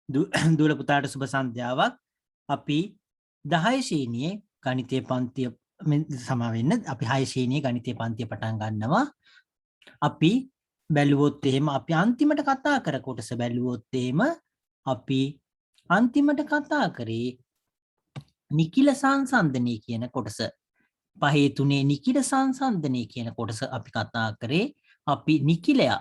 දුර පුතාට සුබ සන්ධ්‍යාවක්. අපි 10 ශ්‍රේණියේ ගණිතය පන්තිය සමා වෙන්න අපි 6 ශ්‍රේණියේ ගණිතය පන්තිය පටන් ගන්නවා. අපි බැලුවොත් එහෙම අපි අන්තිමට කතා කර කොටස බැලුවොත් එහෙම අපි අන්තිමට කතා කරේ නිකිල සංසන්දනය කියන කොටස. පහේ තුනේ නිකිල සංසන්දනය කියන කොටස අපි කතා කරේ. අපි නිකිලයක්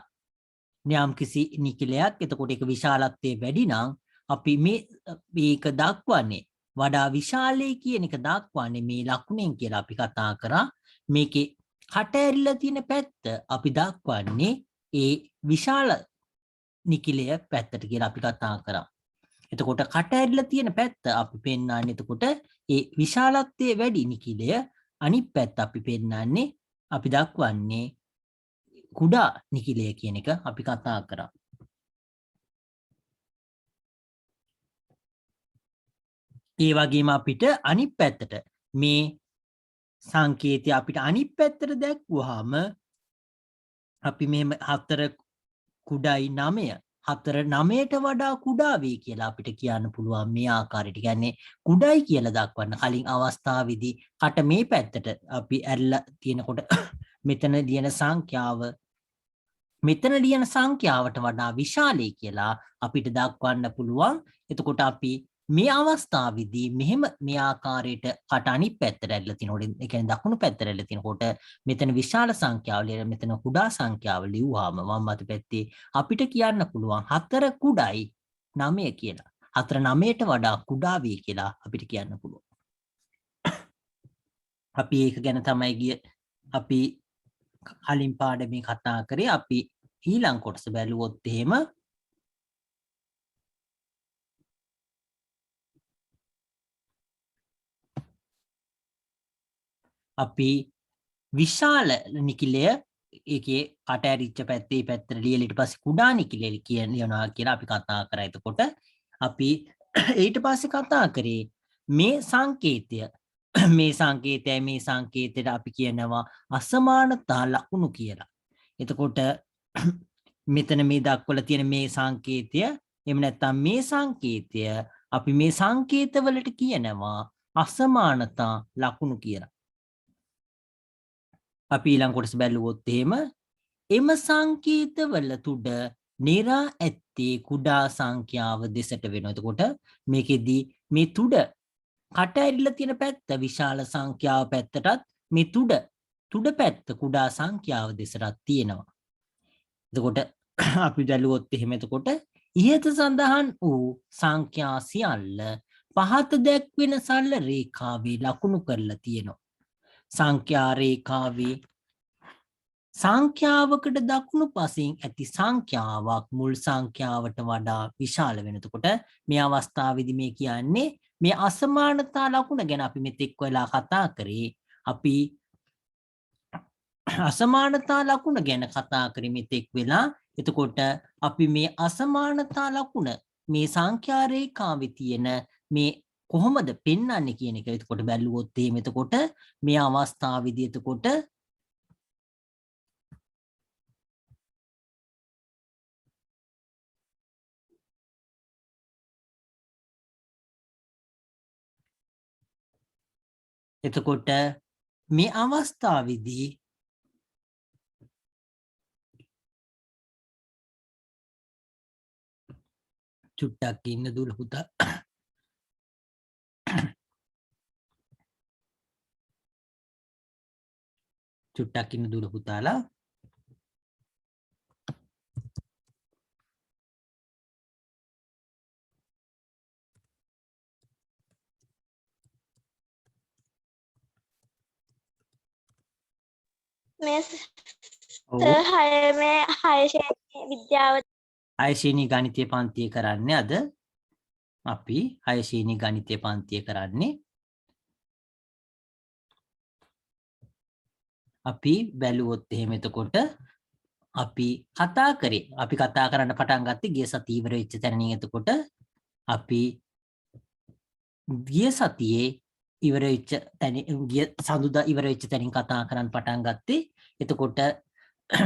යම් කිසි නිකිලයක් එතකොට ඒක විශාලත්වයේ වැඩි නම් අපි මේක දක්වන්නේ වඩා විශාලයි කියන එක දක්වන්නේ මේ ලකුණෙන් කියලා අපි කතා කරා. මේකේ කට ඇරිලා තියෙන පැත්ත අපි දක්වන්නේ ඒ විශාල නිකිලය පැත්තට කියලා අපි කතා කරා. එතකොට කට ඇරිලා තියෙන පැත්ත අපි පෙන්වන්නේ එතකොට ඒ විශාලත්වයේ වැඩි නිකිලය, අනිත් පැත්ත අපි පෙන්වන්නේ අපි දක්වන්නේ කුඩා නිකිලය කියන එක අපි කතා කරා. ඒ වගේම අපිට අනිත් පැත්තට මේ සංකේතය අපිට අනිත් පැත්තට දැක්වුවාම අපි මෙහෙම 4 කුඩායි 9 4 9ට වඩා කුඩා වේ කියලා අපිට කියන්න පුළුවන් මේ ආකාරයට. කියන්නේ කුඩායි කියලා දක්වන්න කලින් අවස්ථාවේදී කට මේ පැත්තට අපි ඇරලා තියෙනකොට මෙතන ලියන සංඛ්‍යාව මෙතන ලියන සංඛ්‍යාවට වඩා විශාලයි කියලා අපිට දක්වන්න පුළුවන්. එතකොට අපි මේ අවස්ථාවේදී මෙහෙම මේ ආකාරයට කට අනිත් පැත්තට ඇරලා තිනකොට ඒ කියන්නේ දකුණු පැත්තට ඇරලා තිනකොට මෙතන විශාල සංඛ්‍යාව ලියලා මෙතන කුඩා සංඛ්‍යාව ලියුවාම වම් අත පැත්තේ අපිට කියන්න පුළුවන් 4 කුඩායි 9 කියලා. 4 9ට වඩා කුඩා වේ කියලා අපිට කියන්න පුළුවන්. අපි ඒක ගැන තමයි අපි කලින් පාඩමේ කතා කරේ. අපි ඊළඟ කොටස බැලුවොත් එහෙම අපි විශාල නිකිලය ඒකේ කට ඇරිච්ච පැත්තේ පැත්තට ලියලා ඊට පස්සේ කුඩා නිකිලය කියනවා කියලා අපි කතා කරා. එතකොට අපි ඊට පස්සේ කතා කරේ මේ සංකේතය මේ සංකේතයට අපි කියනවා අසමානතා ලකුණු කියලා. එතකොට මෙතන මේ දක්වලා තියෙන මේ සංකේතය එහෙම නැත්නම් මේ සංකේතය අපි මේ සංකේතවලට කියනවා අසමානතා ලකුණු කියලා. අපි ඊළඟ කොටස බැලුවොත් එහෙම එම සංකේතවල තුඩ නෙරා ඇත්තේ කුඩා සංඛ්‍යාව දෙසට වෙනවා. එතකොට මේකෙදි මේ තුඩ කට ඇරිලා තියෙන පැත්ත විශාල සංඛ්‍යාව පැත්තටත් මේ තුඩ පැත්ත කුඩා සංඛ්‍යාව දෙසටත් තියෙනවා. එතකොට අපි බැලුවොත් එහෙම එතකොට ඉහත සඳහන් වූ සංඛ්‍යා සියල්ල පහත දැක්වෙන සරල රේඛාවේ ලකුණු කරලා තියෙනවා. සංඛ්‍යා රේඛාවේ සංඛ්‍යාවකට දකුණු පසින් ඇති සංඛ්‍යාවක් මුල් සංඛ්‍යාවට වඩා විශාල වෙනකොට මේ අවස්ථාවේදී මේ කියන්නේ මේ අසමානතා ලකුණ ගැන අපි මෙතෙක් වෙලා කතා කරේ. අපි අසමානතා ලකුණ ගැන කතා කරේ මෙතෙක් වෙලා. එතකොට අපි මේ අසමානතා ලකුණ මේ සංඛ්‍යා රේඛාවේ තියෙන මේ කොහොමද පෙන්වන්නේ කියන එක එතකොට බැලුවොත් එහෙම එතකොට මේ අවස්ථාවේදී එතකොට මේ අවස්ථාවේදී චුට්ටක් ඉන්න දුල පුතා චුට්ටක් ඉන්න දුල පුතාලා මේ විද්‍යාව 6 ශ්‍රේණි ගණිතය පන්තිය කරන්නේ අද අපි 6 ශ්‍රේණි ගණිතය පන්තිය කරන්නේ අපි බැලුවොත් එහෙම එතකොට අපි කතා කරන්න පටන් ගත්තේ ගිය සතියේ ඉවර වෙච්ච තැනින්. එතකොට අපි ගිය සතියේ ඉවර වෙච්ච තැනින් ගිය සඳුදා ඉවර වෙච්ච තැනින් කතා කරන්න පටන් ගත්තේ. එතකොට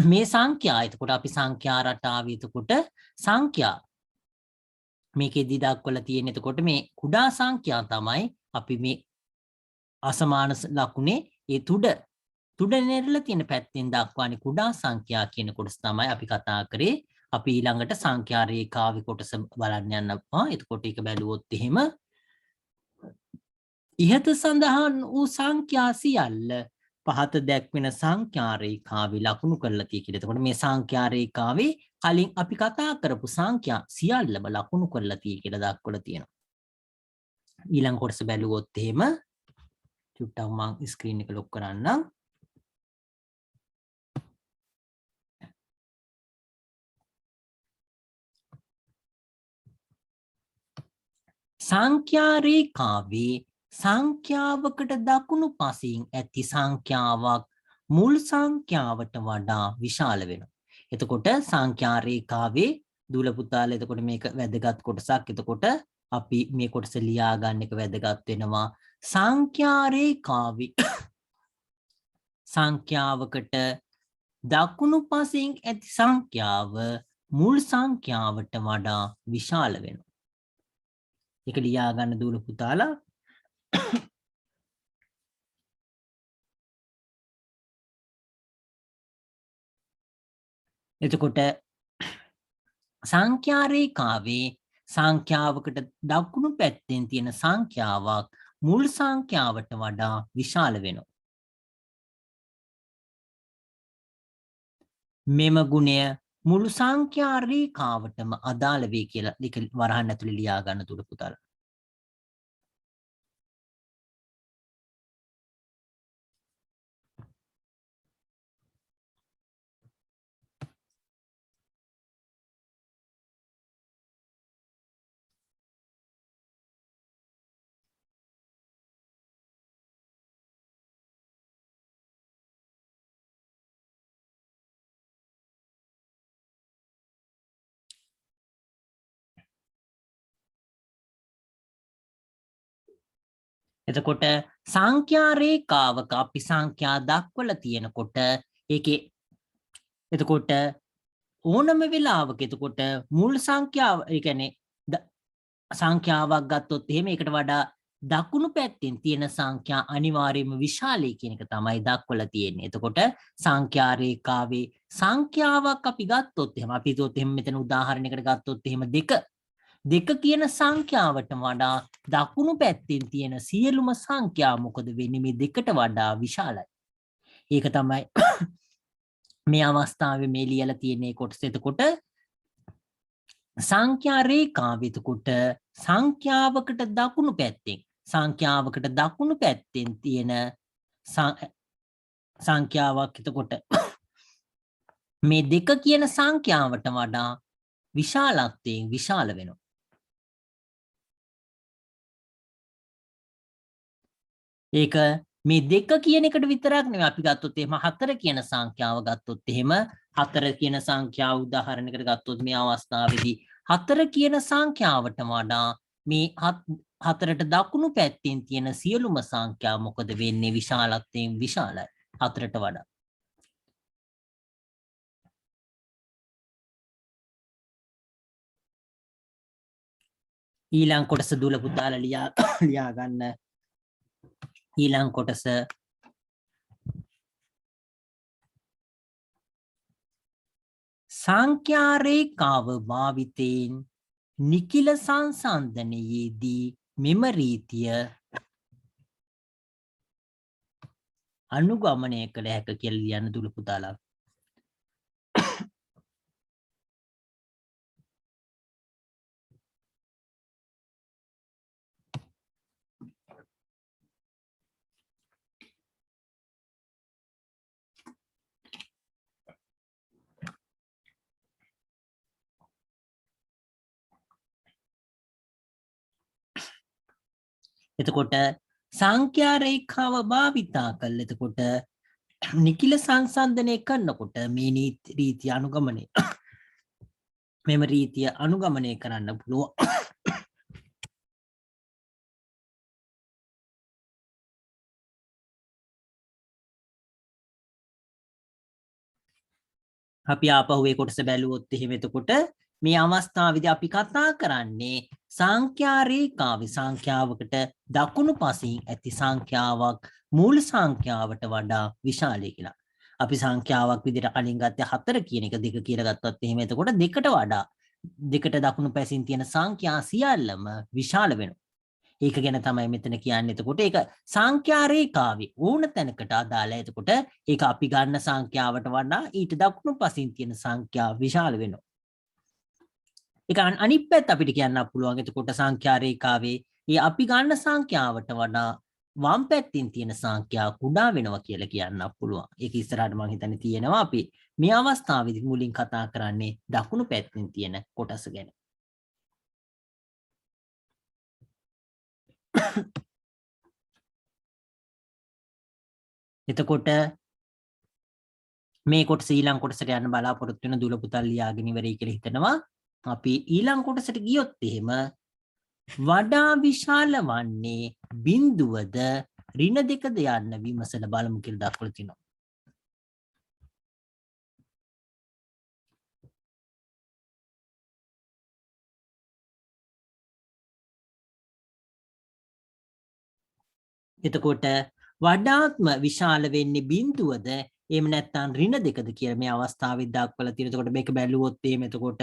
මේ සංඛ්‍යා එතකොට අපි සංඛ්‍යා රටාවේ එතකොට සංඛ්‍යා මේකෙදි දක්වලා තියෙන එතකොට මේ කුඩා සංඛ්‍යා තමයි අපි මේ අසමාන ලකුණේ ඒ තුඩ නෙරලා තියෙන පැත්තෙන් දක්වන්නේ කුඩා සංඛ්‍යා කියන කොටස තමයි අපි කතා කරේ. අපි ඊළඟට සංඛ්‍යා රේඛාවේ කොටස බලන්න යනවා. එතකොට ඒක බැලුවොත් එහෙම ඉහත සඳහන් වූ සංඛ්‍යා සියල්ල පහත දැක්වෙන සංඛ්‍යා රේඛාවේ ලකුණු කරලා තියෙයි කියලා. එතකොට මේ සංඛ්‍යා රේඛාවේ කලින් අපි කතා කරපු සංඛ්‍යා සියල්ලම ලකුණු කරලා තියෙයි කියලා දක්වලා තියෙනවා. ඊළඟ කොටස බැලුවොත් එහෙම චුට්ටක් මම ස්ක්‍රීන් එක ලොක් කරන්නම්. සංඛ්‍යා රේඛාවේ සංඛ්‍යාවකට දකුණු පසින් ඇති සංඛ්‍යාවක් මුල් සංඛ්‍යාවට වඩා විශාල වෙනවා. එතකොට සංඛ්‍යා රේඛාවේ දූල පුතාලා එතකොට මේක වැදගත් කොටසක්. එතකොට අපි මේ කොටස ලියා ගන්න එක වැදගත් වෙනවා. සංඛ්‍යා රේඛාවේ සංඛ්‍යාවකට දකුණු පසින් ඇති සංඛ්‍යාව මුල් සංඛ්‍යාවට වඩා විශාල වෙනවා. ඒක ලියා ගන්න දූල පුතාලා. එතකොට සංඛ්‍යා රේඛාවේ සංඛ්‍යාවකට දකුණු පැත්තෙන් තියෙන සංඛ්‍යාවක් මුල් සංඛ්‍යාවට වඩා විශාල වෙනවා. මෙම ගුණය මුළු සංඛ්‍යා රේඛාවටම අදාළ වේ කියලා වරහන් ඇතුලේ ලියා ගන්න තුල පුතාලා. එතකොට සංඛ්‍යා රේඛාවක අපි සංඛ්‍යා දක්වලා තියෙනකොට ඒකේ එතකොට ඕනම වෙලාවක එතකොට මුල් සංඛ්‍යාව ඒ කියන්නේ සංඛ්‍යාවක් ගත්තොත් එහෙම ඒකට වඩා දකුණු පැත්තෙන් තියෙන සංඛ්‍යා අනිවාර්යයෙන්ම විශාලයි කියන එක තමයි දක්වලා තියෙන්නේ. එතකොට සංඛ්‍යා රේඛාවේ සංඛ්‍යාවක් අපි ගත්තොත් එහෙම අපි හිතුවොත් එහෙම මෙතන උදාහරණයකට ගත්තොත් එහෙම දෙක කියන සංඛ්‍යාවට වඩා දකුණු පැත්තෙන් තියෙන සියලුම සංඛ්‍යා මොකද වෙන්නේ මේ දෙකට වඩා විශාලයි. ඒක තමයි මේ අවස්ථාවේ මේ ලියලා තියෙන කොටස. එතකොට සංඛ්‍යා රේඛාවේ එතකොට සංඛ්‍යාවකට දකුණු පැත්තෙන් තියෙන සංඛ්‍යාවක් එතකොට මේ දෙක කියන සංඛ්‍යාවට වඩා විශාලත්වයෙන් විශාල වෙනවා. ඒක මේ දෙක කියන එකට විතරක් නෙවෙයි අපි ගත්තොත් එහෙම 4 කියන සංඛ්‍යාව ගත්තොත් එහෙම 4 කියන සංඛ්‍යාව උදාහරණයකට ගත්තොත් මේ අවස්ථාවේදී 4 කියන සංඛ්‍යාවට වඩා මේ 4ට දකුණු පැත්තෙන් තියෙන සියලුම සංඛ්‍යා මොකද වෙන්නේ විශාලත්වයෙන් විශාලයි 4ට වඩා. ඊළඟ කොටස දුල පුතාලා ලියා ගන්න. ඊළඟ කොටස සංඛ්‍යා රේඛාව භාවිතයෙන් නිකිල සංසන්දනයේදී මෙම රීතිය අනුගමනය කළ හැක කියලා ලියන්න දුල පුතාලා. එතකොට සංඛ්‍යා රේඛාව භාවිතා කළ එතකොට නිකිල සංසන්දනය කරනකොට මේ රීතිය අනුගමනය මෙම රීතිය අනුගමනය කරන්න පුළුවන්. අපි ආපහු ඒ කොටස බැලුවොත් එහෙම එතකොට මේ අවස්ථාවේදී අපි කතා කරන්නේ සංඛ්‍යා රේඛාවේ සංඛ්‍යාවකට දකුණු පසින් ඇති සංඛ්‍යාවක් මූල සංඛ්‍යාවට වඩා විශාලයි කියලා. අපි සංඛ්‍යාවක් විදිහට කලින් ගත්තේ 4 කියන එක 2 කියලා ගත්තොත් එහෙම එතකොට 2ට වඩා 2ට දකුණු පැසින් තියෙන සංඛ්‍යා සියල්ලම විශාල වෙනවා. ඒක ගැන තමයි මෙතන කියන්නේ. එතකොට ඒක සංඛ්‍යා රේඛාවේ ඕන තැනකට අදාළයි. එතකොට ඒක අපි ගන්න සංඛ්‍යාවට වඩා ඊට දකුණු පසින් තියෙන සංඛ්‍යා විශාල වෙනවා. ඒක අනිත් පැත්ත අපිට කියන්න පුළුවන්. එතකොට සංඛ්‍යා රේඛාවේ මේ අපි ගන්න සංඛ්‍යාවට වඩා වම් පැත්තෙන් තියෙන සංඛ්‍යා කුඩා වෙනවා කියලා කියන්න පුළුවන්. ඒක ඉස්සරහට මම හිතන්නේ තියෙනවා. අපි මේ අවස්ථාවේදී මුලින් කතා කරන්නේ දකුණු පැත්තෙන් තියෙන කොටස ගැන. එතකොට මේ කොටස ඊළඟ කොටසට යන්න බලාපොරොත්තු වෙන දුල පුතල් ලියාගෙන ඉවරයි කියලා හිතනවා. අපි ඊළඟ කොටසට ගියොත් එහෙම වඩා විශාල වන්නේ බිඳුවද ඍණ දෙකද යන්න විමසලා බලමු කියලා දක්වලා තිනවා. එතකොට වඩාත්ම විශාල වෙන්නේ බිඳුවද එහෙම නැත්නම් ඍණ දෙකද කියලා මේ අවස්ථාවේ දක්වලා තියෙනවා. එතකොට මේක බැලුවොත් එහෙම එතකොට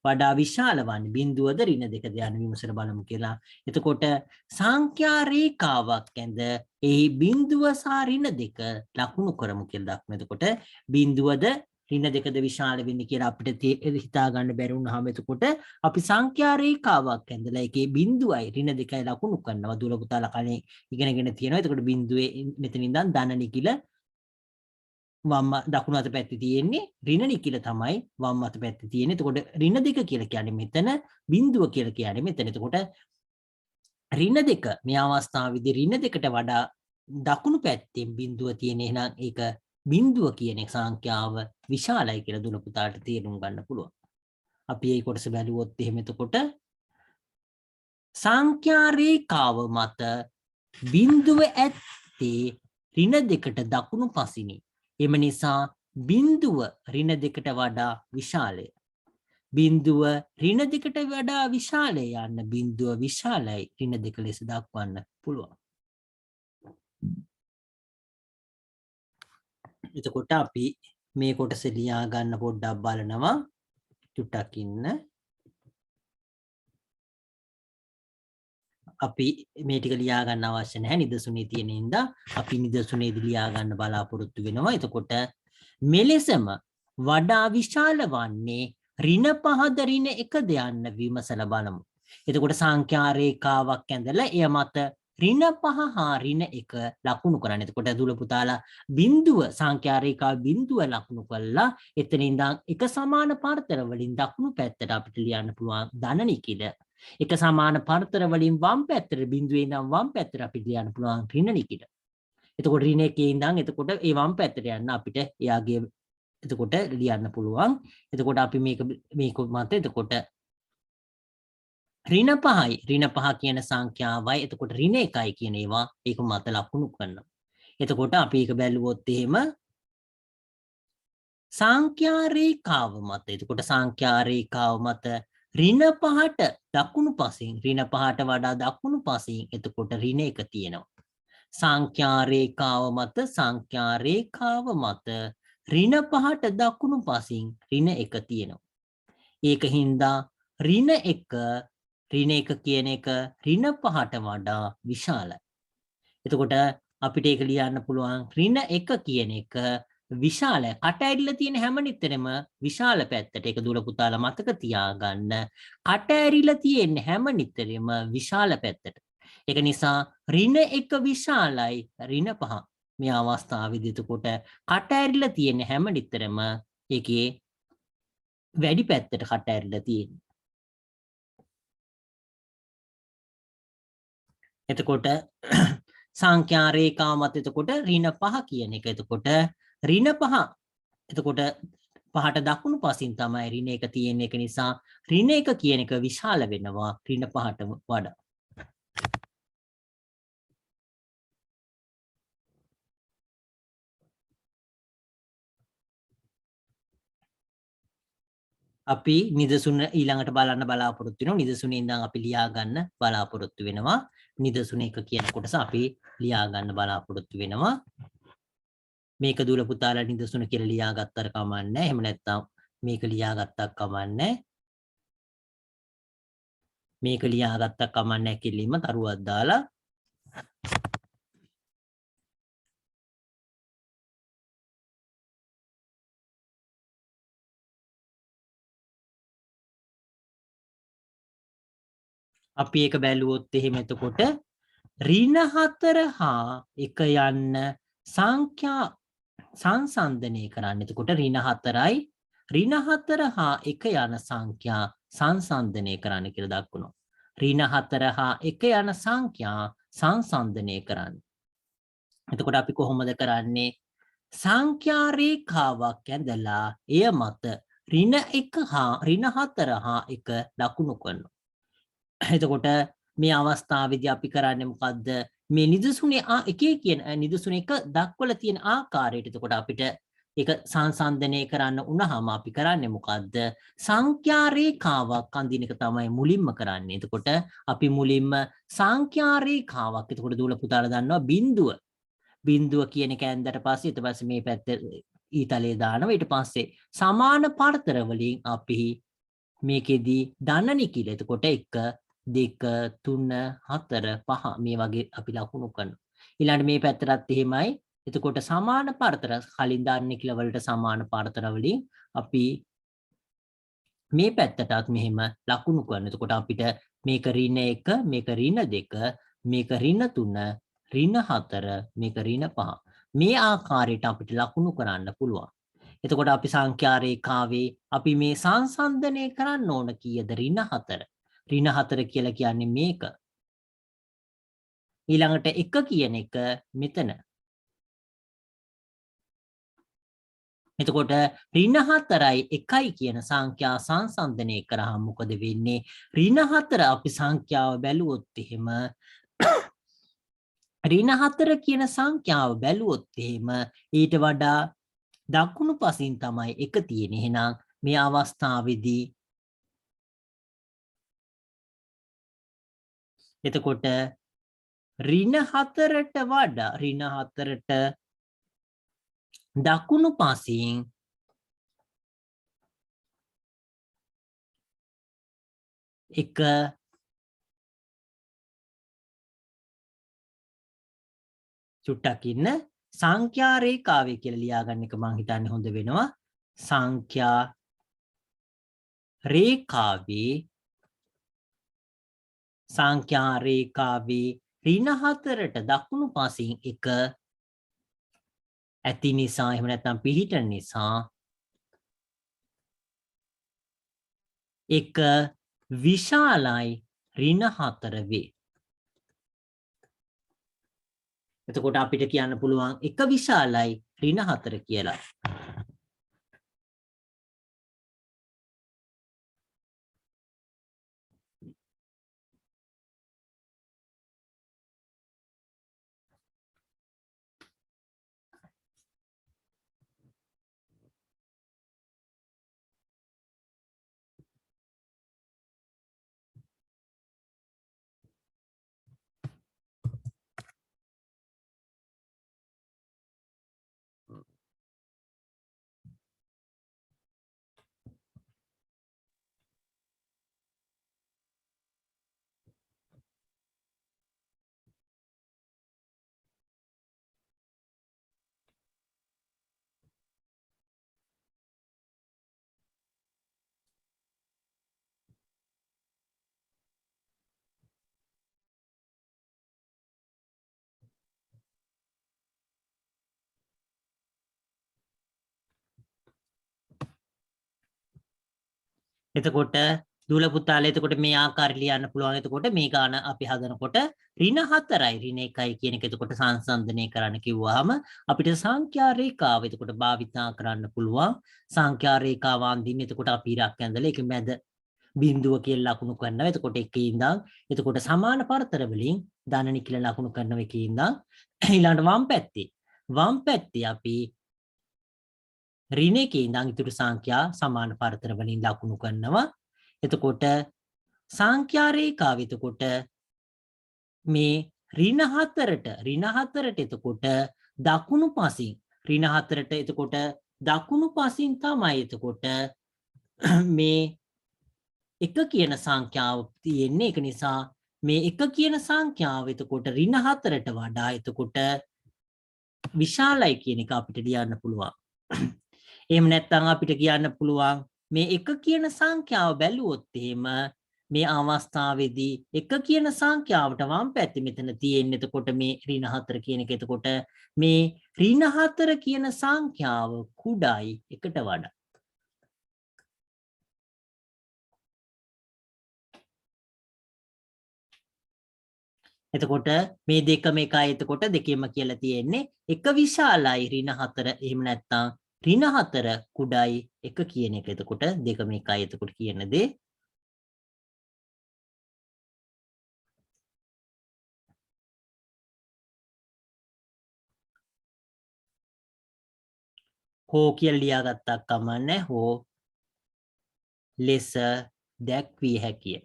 වඩා විශාල වන්නේ බිඳුවද ඍණ දෙකද යන විමසලා බලමු කියලා. එතකොට සංඛ්‍යා රේඛාවක් ඇඳ එහි බිඳුව සහ ඍණ දෙක ලකුණු කරමු කියලා දක්වන. එතකොට බිඳුවද ඍණ දෙකද විශාල වෙන්නේ කියලා අපිට හිතා ගන්න බැරි වුණාම එතකොට අපි සංඛ්‍යා රේඛාවක් ඇඳලා ඒකේ බිඳුවයි ඍණ දෙකයි ලකුණු කරනවා. දුල පුතාලා කලින් ඉගෙනගෙන තියෙනවා. එතකොට බිඳුවේ මෙතන ඉඳන් ධන නිකිල වම් දකුණු අත පැත්තේ තියෙන්නේ ඍණ නිකිල තමයි වම් අත පැත්තේ තියෙන්නේ. එතකොට ඍණ දෙක කියලා කියන්නේ මෙතන බිඳුව කියලා කියන්නේ මෙතන. එතකොට ඍණ දෙක මේ අවස්ථාවේදී ඍණ දෙකට වඩා දකුණු පැත්තෙන් බිඳුව තියෙන එහෙනම් ඒක බිඳුව කියන සංඛ්‍යාව විශාලයි කියලා දුල පුතාට තේරුම් ගන්න පුළුවන්. අපි මේ කොටස බැලුවොත් එහෙම එතකොට සංඛ්‍යා රේඛාව මත බිඳුව ඇත්තේ ඍණ දෙකට දකුණු පසිනි. එම නිසා බිඳුව ඍණ දෙකට වඩා විශාලය. බිඳුව ඍණ දෙකට වඩා විශාලය යන්න බිඳුව විශාලයි ඍණ දෙක ලෙස දක්වන්න පුළුවන්. එතකොට අපි මේ කොටස ලියා ගන්න පොඩ්ඩක් බලනවා. චුට්ටක් ඉන්න. අපි මේ ටික ලියා ගන්න අවශ්‍ය නැහැ නිදසුනේ තියෙන ඉඳා අපි නිදසුනේදී ලියා ගන්න බලාපොරොත්තු වෙනවා. එතකොට මෙලෙසම වඩා විශාල වන්නේ ඍණ පහද ඍණ එකද යන්න විමසලා බලමු. එතකොට සංඛ්‍යා රේඛාවක් ඇඳලා එය මත ඍණ පහ හා ඍණ එක ලකුණු කරන්න. එතකොට දුල පුතාලා බිඳුව සංඛ්‍යා රේඛාව බිඳුව ලකුණු කළා. එතන ඉඳන් එක සමාන පරතර වලින් දකුණු පැත්තට අපිට ලියන්න පුළුවන් ධන නිකිල. එක සමාන පරතර වලින් වම් පැත්තට බිඳුවේ ඉඳන් වම් පැත්තට අපිට ලියන්න පුළුවන් ඍණ නිකිල. එතකොට ඍණ එකේ ඉඳන් එතකොට ඒ වම් පැත්තට යන්න අපිට එයාගේ එතකොට ලියන්න පුළුවන්. එතකොට අපි මේක මත එතකොට ඍණ පහ කියන සංඛ්‍යාවයි එතකොට ඍණ එකයි කියන ඒවා ඒක මත ලකුණු කරනවා. එතකොට අපි ඒක බැලුවොත් එහෙම සංඛ්‍යා රේඛාව මත එතකොට සංඛ්‍යා රේඛාව මත ඍණ පහට දකුණු පසින් ඍණ පහට වඩා දකුණු පසින් එතකොට ඍණ එක තියෙනවා. සංඛ්‍යා රේඛාව මත ඍණ පහට දකුණු පසින් ඍණ එක තියෙනවා. ඒක හින්දා ඍණ එක කියන එක ඍණ පහට වඩා විශාලයි. එතකොට අපිට ඒක ලියන්න පුළුවන් ඍණ එක කියන එක විශාලයි. කට ඇරිලා තියෙන හැම නිතරම විශාල පැත්තට ඒක දුල පුතාලා මතක තියාගන්න. කට ඇරිලා තියෙන හැම නිතරම විශාල පැත්තට. ඒක නිසා ඍණ එක විශාලයි ඍණ පහ. මේ අවස්ථාවේදී එතකොට කට ඇරිලා තියෙන හැම නිතරම ඒකේ වැඩි පැත්තට කට ඇරිලා තියෙන්නේ. එතකොට සංඛ්‍යා රේඛාව මත එතකොට ඍණ පහ කියන එක. එතකොට ඍණ පහ එතකොට පහට දකුණු පසින් තමයි ඍණ එක තියෙන එක නිසා ඍණ එක කියන එක විශාල වෙනවා ඍණ පහට වඩා. අපි නිදසුන ඊළඟට බලන්න බලාපොරොත්තු වෙනවා. නිදසුනේ ඉඳන් අපි ලියා ගන්න බලාපොරොත්තු වෙනවා. නිදසුන එක කියන කොටස අපි ලියා ගන්න බලාපොරොත්තු වෙනවා. මේක දුල පුතාලා නිදසුන කියලා ලියා ගත්තට කමන්නේ. එහෙම නැත්නම් මේක ලියා ගත්තක් කමන්නේ. මේක ලියා ගත්තක් කමන්නේ කිලිම තරුවක් දාලා අපි ඒක බැලුවොත් එහෙම එතකොට ඍණ 4 හා 1 යන්න සංඛ්‍යා සංසන්දනය කරන්න. එතකොට ඍණ 4යි ඍණ 4 හා 1 යන සංඛ්‍යා සංසන්දනය කරන්න කියලා දක්වනවා. ඍණ 4 හා 1 යන සංඛ්‍යා සංසන්දනය කරන්න. එතකොට අපි කොහොමද කරන්නේ? සංඛ්‍යා රේඛාවක් ඇඳලා එය මත ඍණ 1 හා ඍණ 4 හා 1 ලකුණු කරනවා. එතකොට මේ අවස්ථාවේදී අපි කරන්නේ මොකද්ද? මේ නිදසුනේ එකේ කියන නිදසුන එක දක්වලා තියෙන ආකාරයට එතකොට අපිට ඒක සංසන්දනය කරන්න උනහම අපි කරන්නේ මොකද්ද? සංඛ්‍යා රේඛාවක් අඳින එක තමයි මුලින්ම කරන්නේ. එතකොට අපි මුලින්ම සංඛ්‍යා රේඛාවක් එතකොට දූල පුතාලා දන්නවා බිඳුව. බිඳුව කියන එක ඇඳලා පස්සේ ඊට පස්සේ මේ පැත්තේ ඊතලයේ දානවා. ඊට පස්සේ සමාන පරතර වලින් අපි මේකෙදී දන්න නිකිල එතකොට 1 2 3 4 5 මේ වගේ අපි ලකුණු කරනවා. ඊළඟට මේ පැත්තටත් එහෙමයි. එතකොට සමාන පරතර කලින් දාන්නේ කියලා වලට සමාන පරතර වලින් අපි මේ පැත්තටත් මෙහෙම ලකුණු කරනවා. එතකොට අපිට මේක ඍණ 1 මේක ඍණ 2 මේක ඍණ 3 ඍණ 4 මේක ඍණ 5 මේ ආකාරයට අපිට ලකුණු කරන්න පුළුවන්. එතකොට අපි සංඛ්‍යා රේඛාවේ අපි මේ සංසන්දනය කරන්න ඕන කීයද? ඍණ 4. ඍණ 4 කියලා කියන්නේ මේක. ඊළඟට 1 කියන එක මෙතන. එතකොට ඍණ 4යි 1යි කියන සංඛ්‍යා සංසන්දනය කරාම මොකද වෙන්නේ? ඍණ 4 අපි සංඛ්‍යාව බැලුවොත් එහෙම ඍණ 4 කියන සංඛ්‍යාව බැලුවොත් එහෙම ඊට වඩා දකුණු පසින් තමයි 1 තියෙන්නේ. එහෙනම් මේ අවස්ථාවේදී එතකොට ඍණ 4ට වඩා ඍණ 4ට දකුණු පසින් එක චුට්ටක් ඉන්න සංඛ්‍යා රේඛාවේ කියලා ලියාගන්න එක මම හිතන්නේ හොඳ වෙනවා. සංඛ්‍යා රේඛාවේ ඍණ 4ට දකුණු පසින් එක ඇති නිසා එහෙම නැත්නම් පිහිටන නිසා එක විශාලයි ඍණ 4 වේ. එතකොට අපිට කියන්න පුළුවන් එක විශාලයි ඍණ 4 කියලා. එතකොට දුල පුතාලා එතකොට මේ ආකාරය ලියන්න පුළුවන්. එතකොට මේ ගාන අපි හදනකොට ඍණ 4යි ඍණ 1යි කියන එක එතකොට සංසන්දනය කරන්න කිව්වහම අපිට සංඛ්‍යා රේඛාව එතකොට භාවිතා කරන්න පුළුවන්. සංඛ්‍යා රේඛාව අඳින්න එතකොට අපි ඉරක් ඇඳලා ඒක මැද බිඳුව කියලා ලකුණු කරනවා. එතකොට එකේ ඉඳන් එතකොට සමාන පරතර වලින් ධනනි කියලා ලකුණු කරනවා එකේ ඉඳන් ඊළඟට වම් පැත්තේ අපි ඍණ එකේ ඉඳන් ඉතුරු සංඛ්‍යා සමාන පරතර වලින් ලකුණු කරනවා. එතකොට සංඛ්‍යා රේඛාව එතකොට මේ ඍණ 4ට එතකොට දකුණු පසින් ඍණ 4ට එතකොට දකුණු පසින් තමයි එතකොට මේ එක කියන සංඛ්‍යාව තියෙන්නේ. ඒක නිසා මේ එක කියන සංඛ්‍යාව එතකොට ඍණ 4ට වඩා එතකොට විශාලයි කියන එක අපිට ලියන්න පුළුවන්. එහෙම නැත්නම් අපිට කියන්න පුළුවන් මේ එක කියන සංඛ්‍යාව බැලුවොත් එහෙම මේ අවස්ථාවේදී එක කියන සංඛ්‍යාවට වම් පැත්තේ මෙතන තියෙන්නේ එතකොට මේ ඍණ 4 කියන එක. එතකොට මේ ඍණ 4 කියන සංඛ්‍යාව කුඩායි එකට වඩා. එතකොට මේ දෙකම එකයි. එතකොට දෙකෙම කියලා තියෙන්නේ එක විශාලයි ඍණ 4 එහෙම නැත්නම් ඍණ 4 කුඩායි එක කියන එක. එතකොට දෙකම එකයි. එතකොට කියන දේ හෝ කියලා ලියාගත්තා කමන්නේ. හෝ ලෙස දැක්විය හැකිය.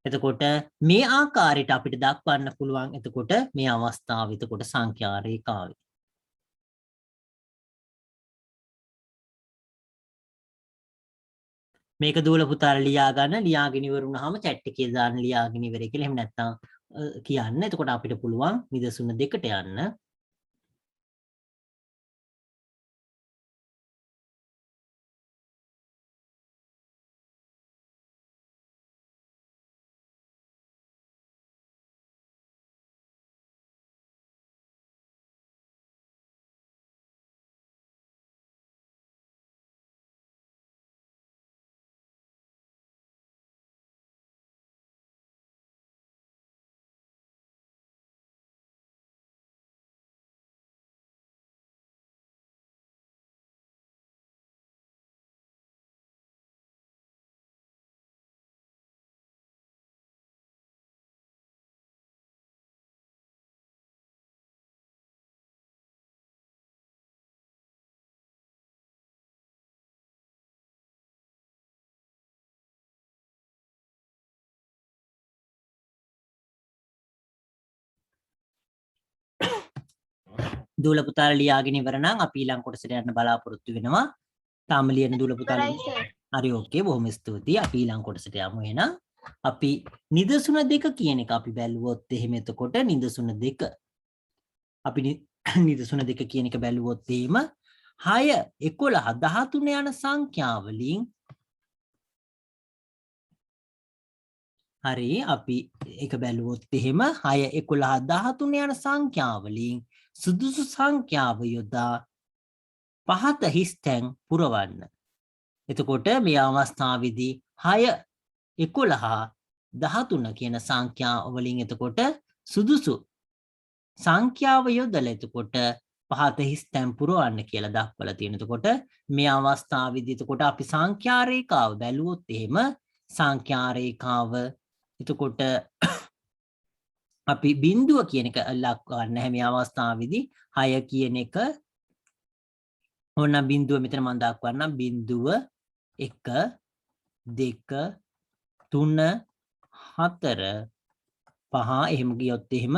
එතකොට මේ ආකාරයට අපිට දක්වන්න පුළුවන් එතකොට මේ අවස්ථාව එතකොට සංඛ්‍යා රේඛාවේ. මේක දූල පුතාලා ලියා ගන්න. ලියාගෙන ඉවරුනහම chat එකේ දාන්න ලියාගෙන ඉවරයි කියලා. එහෙම නැත්නම් කියන්න. එතකොට අපිට පුළුවන් නිදසුන දෙකට යන්න. දූල පුතාලා ලියාගෙන ඉවර නම් අපි ඊළඟ කොටසට යන්න බලාපොරොත්තු වෙනවා. තාම ලියන දූල පුතාලා හරි ඕකේ. බොහොම ස්තුතියි. අපි ඊළඟ කොටසට යමු එහෙනම්. අපි නිදසුන දෙක කියන එක අපි බැලුවොත් එහෙම එතකොට නිදසුන දෙක අපි නිදසුන දෙක කියන එක බැලුවොත් එහෙම 6 11 13 යන සංඛ්‍යා වලින් හරි අපි ඒක බැලුවොත් එහෙම 6 11 13 යන සංඛ්‍යා වලින් සුදුසු සංඛ්‍යාව යොදා පහත හිස්තැන් පුරවන්න. එතකොට මේ අවස්ථාවේදී 6 11 13 කියන සංඛ්‍යා වලින් එතකොට සුදුසු සංඛ්‍යාව යොදලා එතකොට පහත හිස්තැන් පුරවන්න කියලා දක්වලා තියෙනවා. එතකොට මේ අවස්ථාවේදී එතකොට අපි සංඛ්‍යා රේඛාව බැලුවොත් එහෙම සංඛ්‍යා රේඛාව එතකොට අපි බිඳුව කියන එක ලක්වන්න හැම අවස්ථාවේදී 6 කියන එක ඕන බිඳුව මෙතන මම දක්වන්නම්. බිඳුව 1 2 3 4 5 එහෙම ගියොත් එහෙම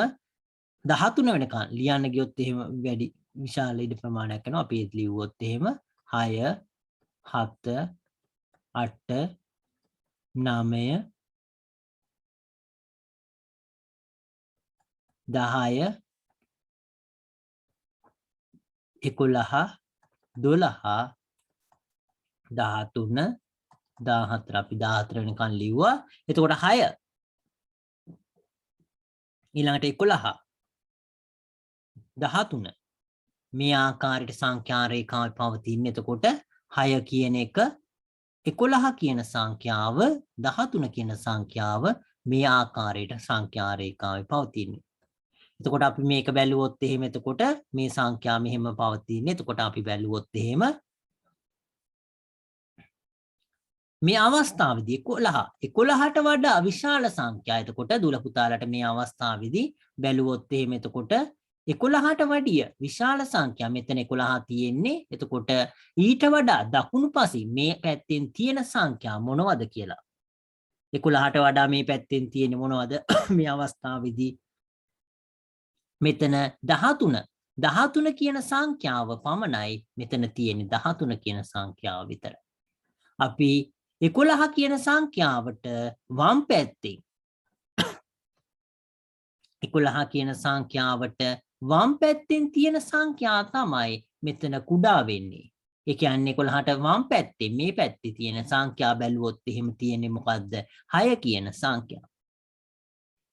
13 වෙනකන් ලියන්න ගියොත් එහෙම වැඩි විශාල ඉඩ ප්‍රමාණයක් වෙනවා. අපි ඒත් ලිව්වොත් එහෙම 6 7 8 9 10 11 12 13 14 අපි 14 වෙනකන් ලිව්වා. එතකොට 6 ඊළඟට 11 13 මේ ආකාරයට සංඛ්‍යා රේඛාවේ පවතින. එතකොට 6 කියන එක 11 කියන සංඛ්‍යාව 13 කියන සංඛ්‍යාව මේ ආකාරයට සංඛ්‍යා රේඛාවේ පවතින්නේ. එතකොට අපි මේක බැලුවොත් එහෙම එතකොට මේ සංඛ්‍යා මෙහෙම පවතින්නේ. එතකොට අපි බැලුවොත් එහෙම මේ අවස්ථාවේදී 11ට වඩා විශාල සංඛ්‍යා. එතකොට දුල පුතාලට මේ අවස්ථාවේදී බැලුවොත් එහෙම එතකොට 11ට වැඩිය විශාල සංඛ්‍යා මෙතන 11 තියෙන්නේ. එතකොට ඊට වඩා දකුණු පසින් මේ පැත්තෙන් තියෙන සංඛ්‍යා මොනවද කියලා. 11ට වඩා මේ පැත්තෙන් තියෙන්නේ මොනවද? මේ අවස්ථාවේදී මෙතන 13 කියන සංඛ්‍යාව පමණයි මෙතන තියෙන්නේ 13 කියන සංඛ්‍යාව විතරයි. අපි 11 කියන සංඛ්‍යාවට වම් පැත්තෙන් 11 කියන සංඛ්‍යාවට වම් පැත්තෙන් තියෙන සංඛ්‍යා තමයි මෙතන කුඩා වෙන්නේ. ඒ කියන්නේ 11ට වම් පැත්තේ මේ පැත්තේ තියෙන සංඛ්‍යා බැලුවොත් එහෙම තියෙන්නේ මොකද්ද? 6 කියන සංඛ්‍යාව.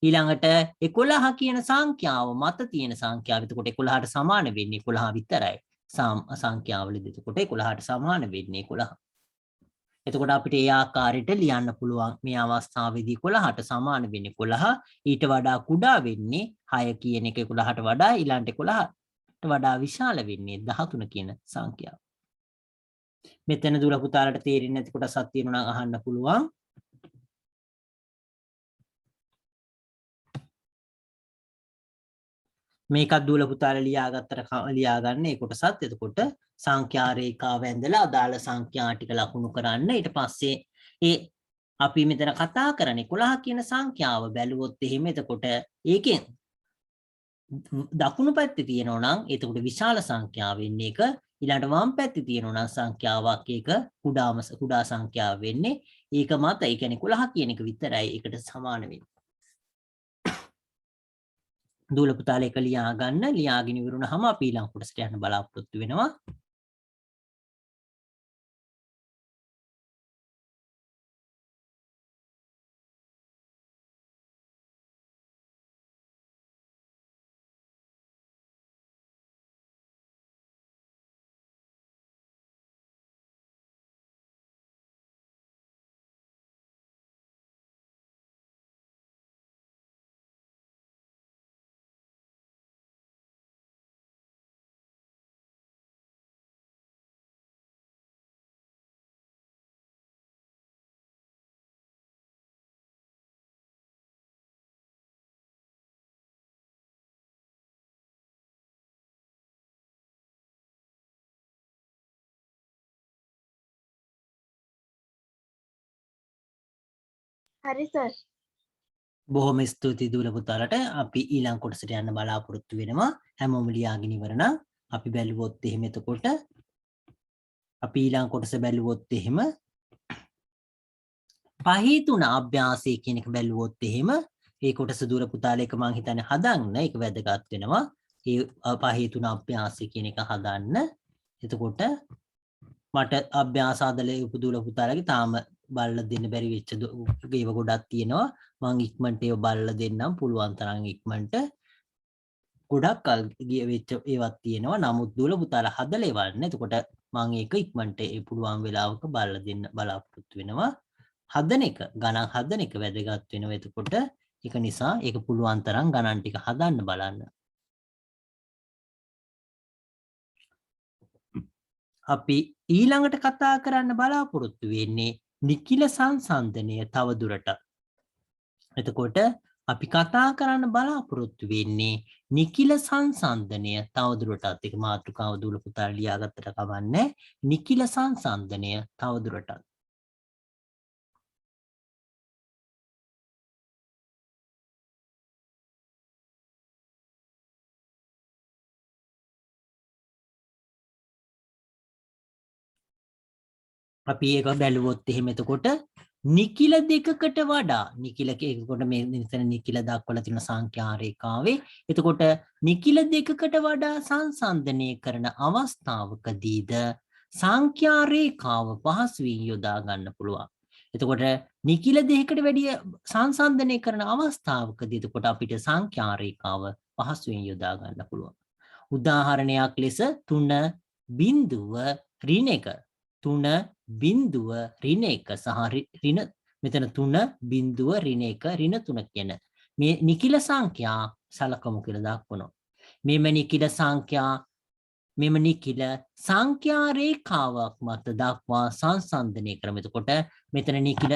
ඊළඟට 11 කියන සංඛ්‍යාව මත තියෙන සංඛ්‍යාව. එතකොට 11ට සමාන වෙන්නේ 11 විතරයි. සංඛ්‍යාවලදී එතකොට 11ට සමාන වෙන්නේ 11. එතකොට අපිට ඒ ආකාරයට ලියන්න පුළුවන් මේ අවස්ථාවේදී 11ට සමාන වෙන්නේ 11. ඊට වඩා කුඩා වෙන්නේ 6 කියන එක 11ට වඩා ඊළඟට 11ට වඩා විශාල වෙන්නේ 13 කියන සංඛ්‍යාව. මෙතන දුර පුතාලට තේරෙන්නේ නැති කොටසක් තියෙනවා නම් අහන්න පුළුවන්. මේකත් දුර පුතාලා ලියා ගන්න ඒ කොටසත්. එතකොට සංඛ්‍යා රේඛාව ඇඳලා අදාළ සංඛ්‍යා ටික ලකුණු කරන්න. ඊට පස්සේ ඒ අපි මෙතන කතා කරන්නේ 11 කියන සංඛ්‍යාව බැලුවොත් එහෙම එතකොට ඒකෙන් දකුණු පැත්තේ තියෙනවා නම් එතකොට විශාල සංඛ්‍යාව වෙන්නේ එක. ඊළඟට වම් පැත්තේ තියෙනවා නම් සංඛ්‍යාවක් ඒක කුඩා සංඛ්‍යාව වෙන්නේ. ඒක මත ඒ කියන්නේ 11 කියන එක විතරයි ඒකට සමාන වෙන්නේ. දූල පුතාලා එක ලියා ගන්න. ලියාගෙන ඉවරුනහම අපි ඊළඟ කොටසට යන්න බලාපොරොත්තු වෙනවා. හරි සර්. බොහොම ස්තුතියි දූල පුතාලට. අපි ඊළඟ කොටසට යන්න බලාපොරොත්තු වෙනවා. හැමෝම ලියාගෙන ඉවර නම් අපි බැලුවොත් එහෙම එතකොට අපි ඊළඟ කොටස බැලුවොත් එහෙම පහේ තුන අභ්‍යාසය කියන එක බැලුවොත් එහෙම ඒ කොටස දූල පුතාලා එක මං හිතන්නේ හදන්න ඒක වැදගත් වෙනවා. ඒ පහේ තුන අභ්‍යාසය කියන එක හදන්න. එතකොට මට අභ්‍යාස හදලා උපදූල පුතාලාගේ තාම බලලා දෙන්න බැරි වෙච්ච ඒව ගොඩක් තියෙනවා. මං ඉක්මනට ඒව බලලා දෙන්නම් පුළුවන් තරම් ඉක්මනට. ගොඩක් කල් ගිය වෙච්ච ඒවත් තියෙනවා. නමුත් දූල පුතාලා හදලා එවන්න. එතකොට මං ඒක ඉක්මනට ඒ පුළුවන් වෙලාවක බලලා දෙන්න බලාපොරොත්තු වෙනවා. හදන එක ගණන් හදන එක වැදගත් වෙනවා. එතකොට ඒක නිසා ඒක පුළුවන් තරම් ගණන් ටික හදන්න බලන්න. අපි ඊළඟට කතා කරන්න බලාපොරොත්තු වෙන්නේ නිකිල සංසන්දනය තව දුරටත්. එතකොට අපි කතා කරන්න බලාපොරොත්තු වෙන්නේ නිකිල සංසන්දනය තව දුරටත්. ඒක මාතෘකාව දූල පුතාලා ලියාගත්තට කවන්නේ. නිකිල සංසන්දනය තව දුරටත්. අපි ඒක බැලුවොත් එහෙම එතකොට නිකිල දෙකකට වඩා නිකිල එතකොට මේ මෙතන නිකිල දක්වලා තියෙන සංඛ්‍යා රේඛාවේ එතකොට නිකිල දෙකකට වඩා සංසන්දනය කරන අවස්ථාවකදීද සංඛ්‍යා රේඛාව පහසුවෙන් යොදා ගන්න පුළුවන්. එතකොට නිකිල දෙකකට වැඩි සංසන්දනය කරන අවස්ථාවකදී එතකොට අපිට සංඛ්‍යා රේඛාව පහසුවෙන් යොදා ගන්න පුළුවන්. උදාහරණයක් ලෙස 3 බිංදුව ඍණ 1 3 බිංදුව ඍණ 1 සහ ඍණ මෙතන 3 බිංදුව ඍණ 1 ඍණ 3 කියන මේ නිකිල සංඛ්‍යා සලකමු කියලා දක්වනවා. මෙම නිකිල සංඛ්‍යා රේඛාවක් මත දක්වා සංසන්දනය කරමු. එතකොට මෙතන නිකිල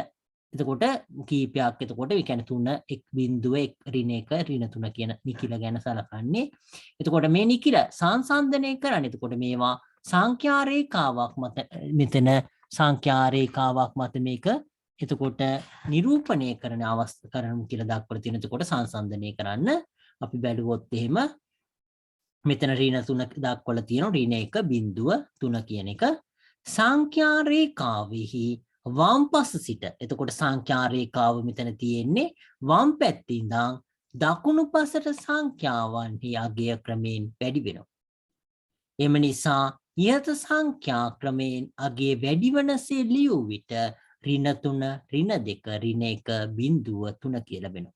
එතකොට කීපයක් එතකොට ඒ කියන්නේ 3 1.1 ඍණ 1 ඍණ 3 කියන නිකිල ගැන සලකන්නේ. එතකොට මේ නිකිල සංසන්දනය කරන්නේ එතකොට මේවා සංඛ්‍යා රේඛාවක් මත මෙතන සංඛ්‍යා රේඛාවක් මත මේක එතකොට නිරූපණය කරන අවස්ථා කරනු කියලා දක්වලා තියෙන. එතකොට සංසන්දනය කරන්න අපි බැලුවොත් එහෙම මෙතන ඍණ 3 දක්වලා තියෙනවා. ඍණ 1.3 කියන එක සංඛ්‍යා රේඛාවෙහි වම් පස සිට එතකොට සංඛ්‍යා රේඛාව මෙතන තියෙන්නේ වම් පැත්තේ ඉඳන් දකුණු පසට සංඛ්‍යාවන්හි අගය ක්‍රමයෙන් වැඩි වෙනවා. එම නිසා ඉහත සංඛ්‍යා ක්‍රමයෙන් අගය වැඩි වනසේ ලියූ විට ඍණ 3 ඍණ 2 ඍණ 1.3 කියලා වෙනවා.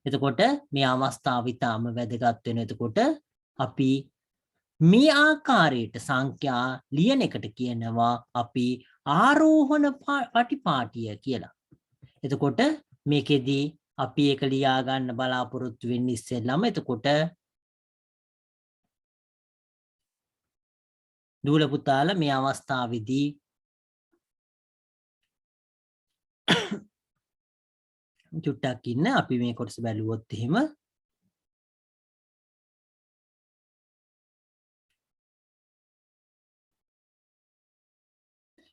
එතකොට මේ අවස්ථාව ඉතාම වැදගත් වෙන. එතකොට අපි මේ ආකාරයට සංඛ්‍යා ලියන එකට කියනවා අපි ආරෝහණ පටිපාටිය කියලා. එතකොට මේකෙදී අපි ඒක ලියා ගන්න බලාපොරොත්තු වෙන්නේ ඉස්සෙල්ලාම එතකොට දූල පුතාලා මේ අවස්ථාවේදී චුට්ටක් ඉන්න අපි මේ කොටස බැලුවොත් එහෙම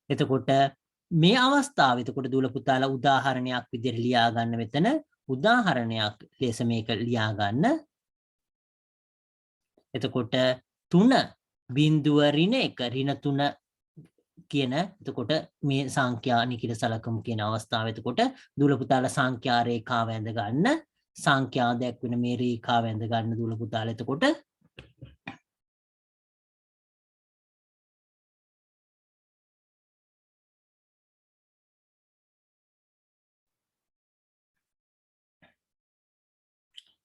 එතකොට මේ අවස්ථාව එතකොට දූල පුතාලා උදාහරණයක් විදිහට ලියා ගන්න මෙතන උදාහරණයක් ලෙස මේක ලියා ගන්න. එතකොට 3 බිඳුව ඍණ 1 ඍණ 3 කියන එතකොට මේ සංඛ්‍යා නිකිල සලකමු කියන අවස්ථාව එතකොට දූල පුතාලා සංඛ්‍යා රේඛාව ඇඳ ගන්න සංඛ්‍යා දැක්වෙන මේ රේඛාව ඇඳ ගන්න දූල පුතාලා එතකොට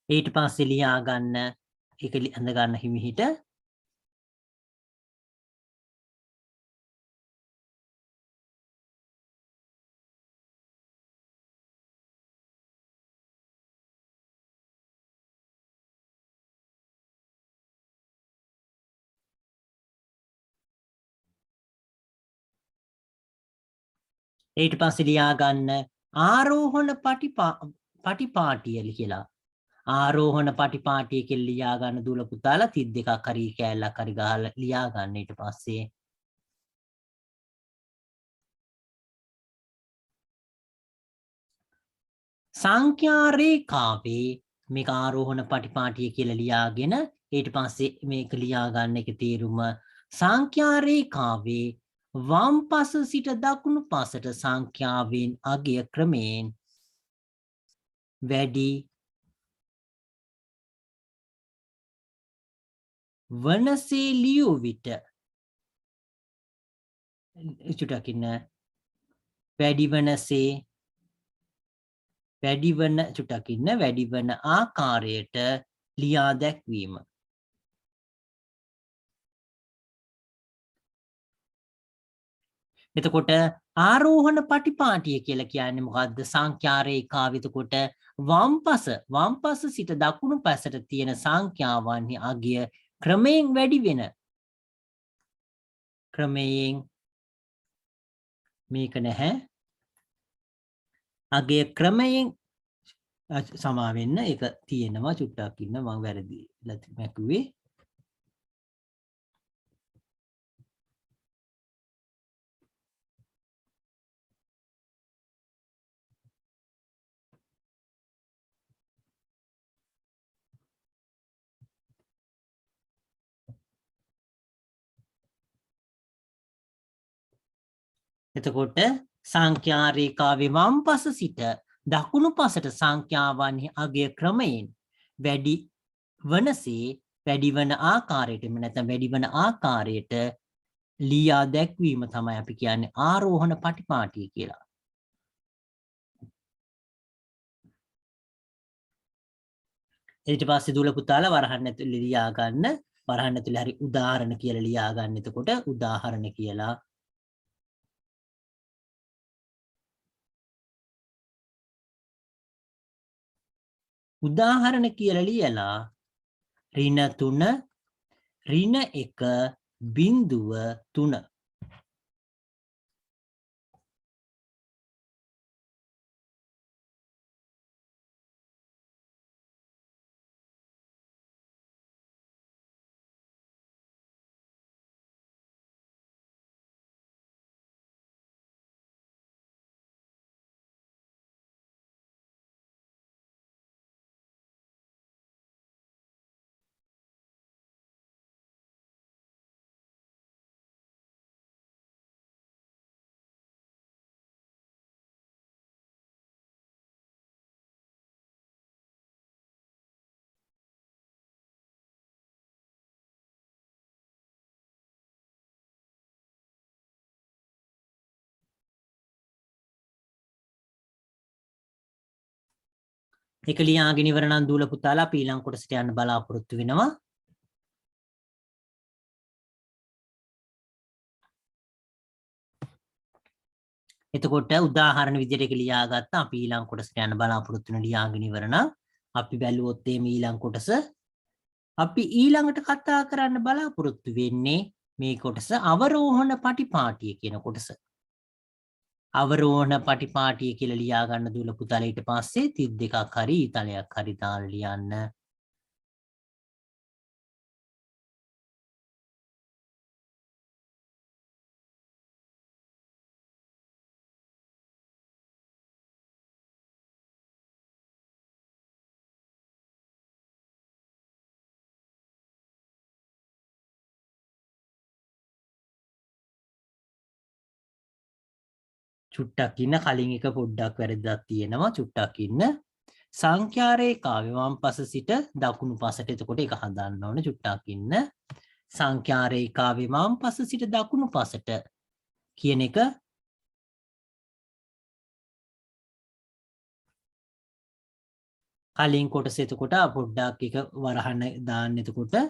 ඊට පස්සේ ලියා ගන්න ඒක ඇඳ ගන්න හිමිහිට ඊට පස්සේ ලියා ගන්න ආරෝහණ පටිපාටිය කියලා. ආරෝහණ පටිපාටිය කියලා ලියා ගන්න දූල පුතාලා 32ක් හරි කෑල්ලක් හරි ගහලා ලියා ගන්න. ඊට පස්සේ සංඛ්‍යා රේඛාවේ මේක ආරෝහණ පටිපාටිය කියලා ලියාගෙන ඊට පස්සේ මේක ලියා ගන්න එක තේරුම සංඛ්‍යා රේඛාවේ වම් පස සිට දකුණු පසට සංඛ්‍යාවෙන් අගය ක්‍රමයෙන් වැඩි වනසේ ලියූ විට චුට්ටක් ඉන්න වැඩි වන ආකාරයට ලියා දැක්වීම. එතකොට ආරෝහණ පටිපාටිය කියලා කියන්නේ මොකද්ද? සංඛ්‍යා රේඛාව එතකොට වම් පස සිට දකුණු පසට තියෙන සංඛ්‍යාවන්හි අගය ක්‍රමයෙන් වැඩි වෙන ක්‍රමයෙන් මේක නැහැ අගය ක්‍රමයෙන් සමා වෙන්න ඒක තියෙනවා චුට්ටක් ඉන්න මම වැරදි මැකුවේ. එතකොට සංඛ්‍යා රේඛාවේ වම් පස සිට දකුණු පසට සංඛ්‍යාවන්හි අගය ක්‍රමයෙන් වැඩි වන ආකාරයට එම නැත්නම් වැඩි වන ආකාරයට ලියා දැක්වීම තමයි අපි කියන්නේ ආරෝහණ පටිපාටිය කියලා. ඊට පස්සේ දූල පුතාලා වරහන් ඇතුලේ ලියා ගන්න වරහන් ඇතුලේ හරි උදාහරණ කියලා ලියා ගන්න. එතකොට උදාහරණ කියලා උදාහරණ කියලා ලියලා ඍණ 3 ඍණ 1.3 ඒක ලියාගෙන ඉවර නම් දූල පුතාලා අපි ඊළඟ කොටසට යන්න බලාපොරොත්තු වෙනවා. එතකොට උදාහරණ විදිහට ඒක ලියාගත්තා. අපි ඊළඟ කොටසට යන්න බලාපොරොත්තු වෙන ලියාගෙන ඉවර නම් අපි බැලුවොත් එimhe ඊළඟ කොටස අපි ඊළඟට කතා කරන්න බලාපොරොත්තු වෙන්නේ මේ කොටස අවරෝහණ පටිපාටිය කියන කොටස. අවරෝහණ පටිපාටිය කියලා ලියා ගන්න දූල පුතාලා ඊට පස්සේ 32ක් හරි ඊතලයක් හරි දාලා ලියන්න. චුට්ටක් ඉන්න කලින් එක පොඩ්ඩක් වැරද්දක් තියෙනවා චුට්ටක් ඉන්න සංඛ්‍යා රේඛාවේ වම් පස සිට දකුණු පසට එතකොට ඒක හදන්න ඕනේ චුට්ටක් ඉන්න සංඛ්‍යා රේඛාවේ වම් පස සිට දකුණු පසට කියන එක කලින් කොටස එතකොට පොඩ්ඩක් එක වරහන්න දාන්න එතකොට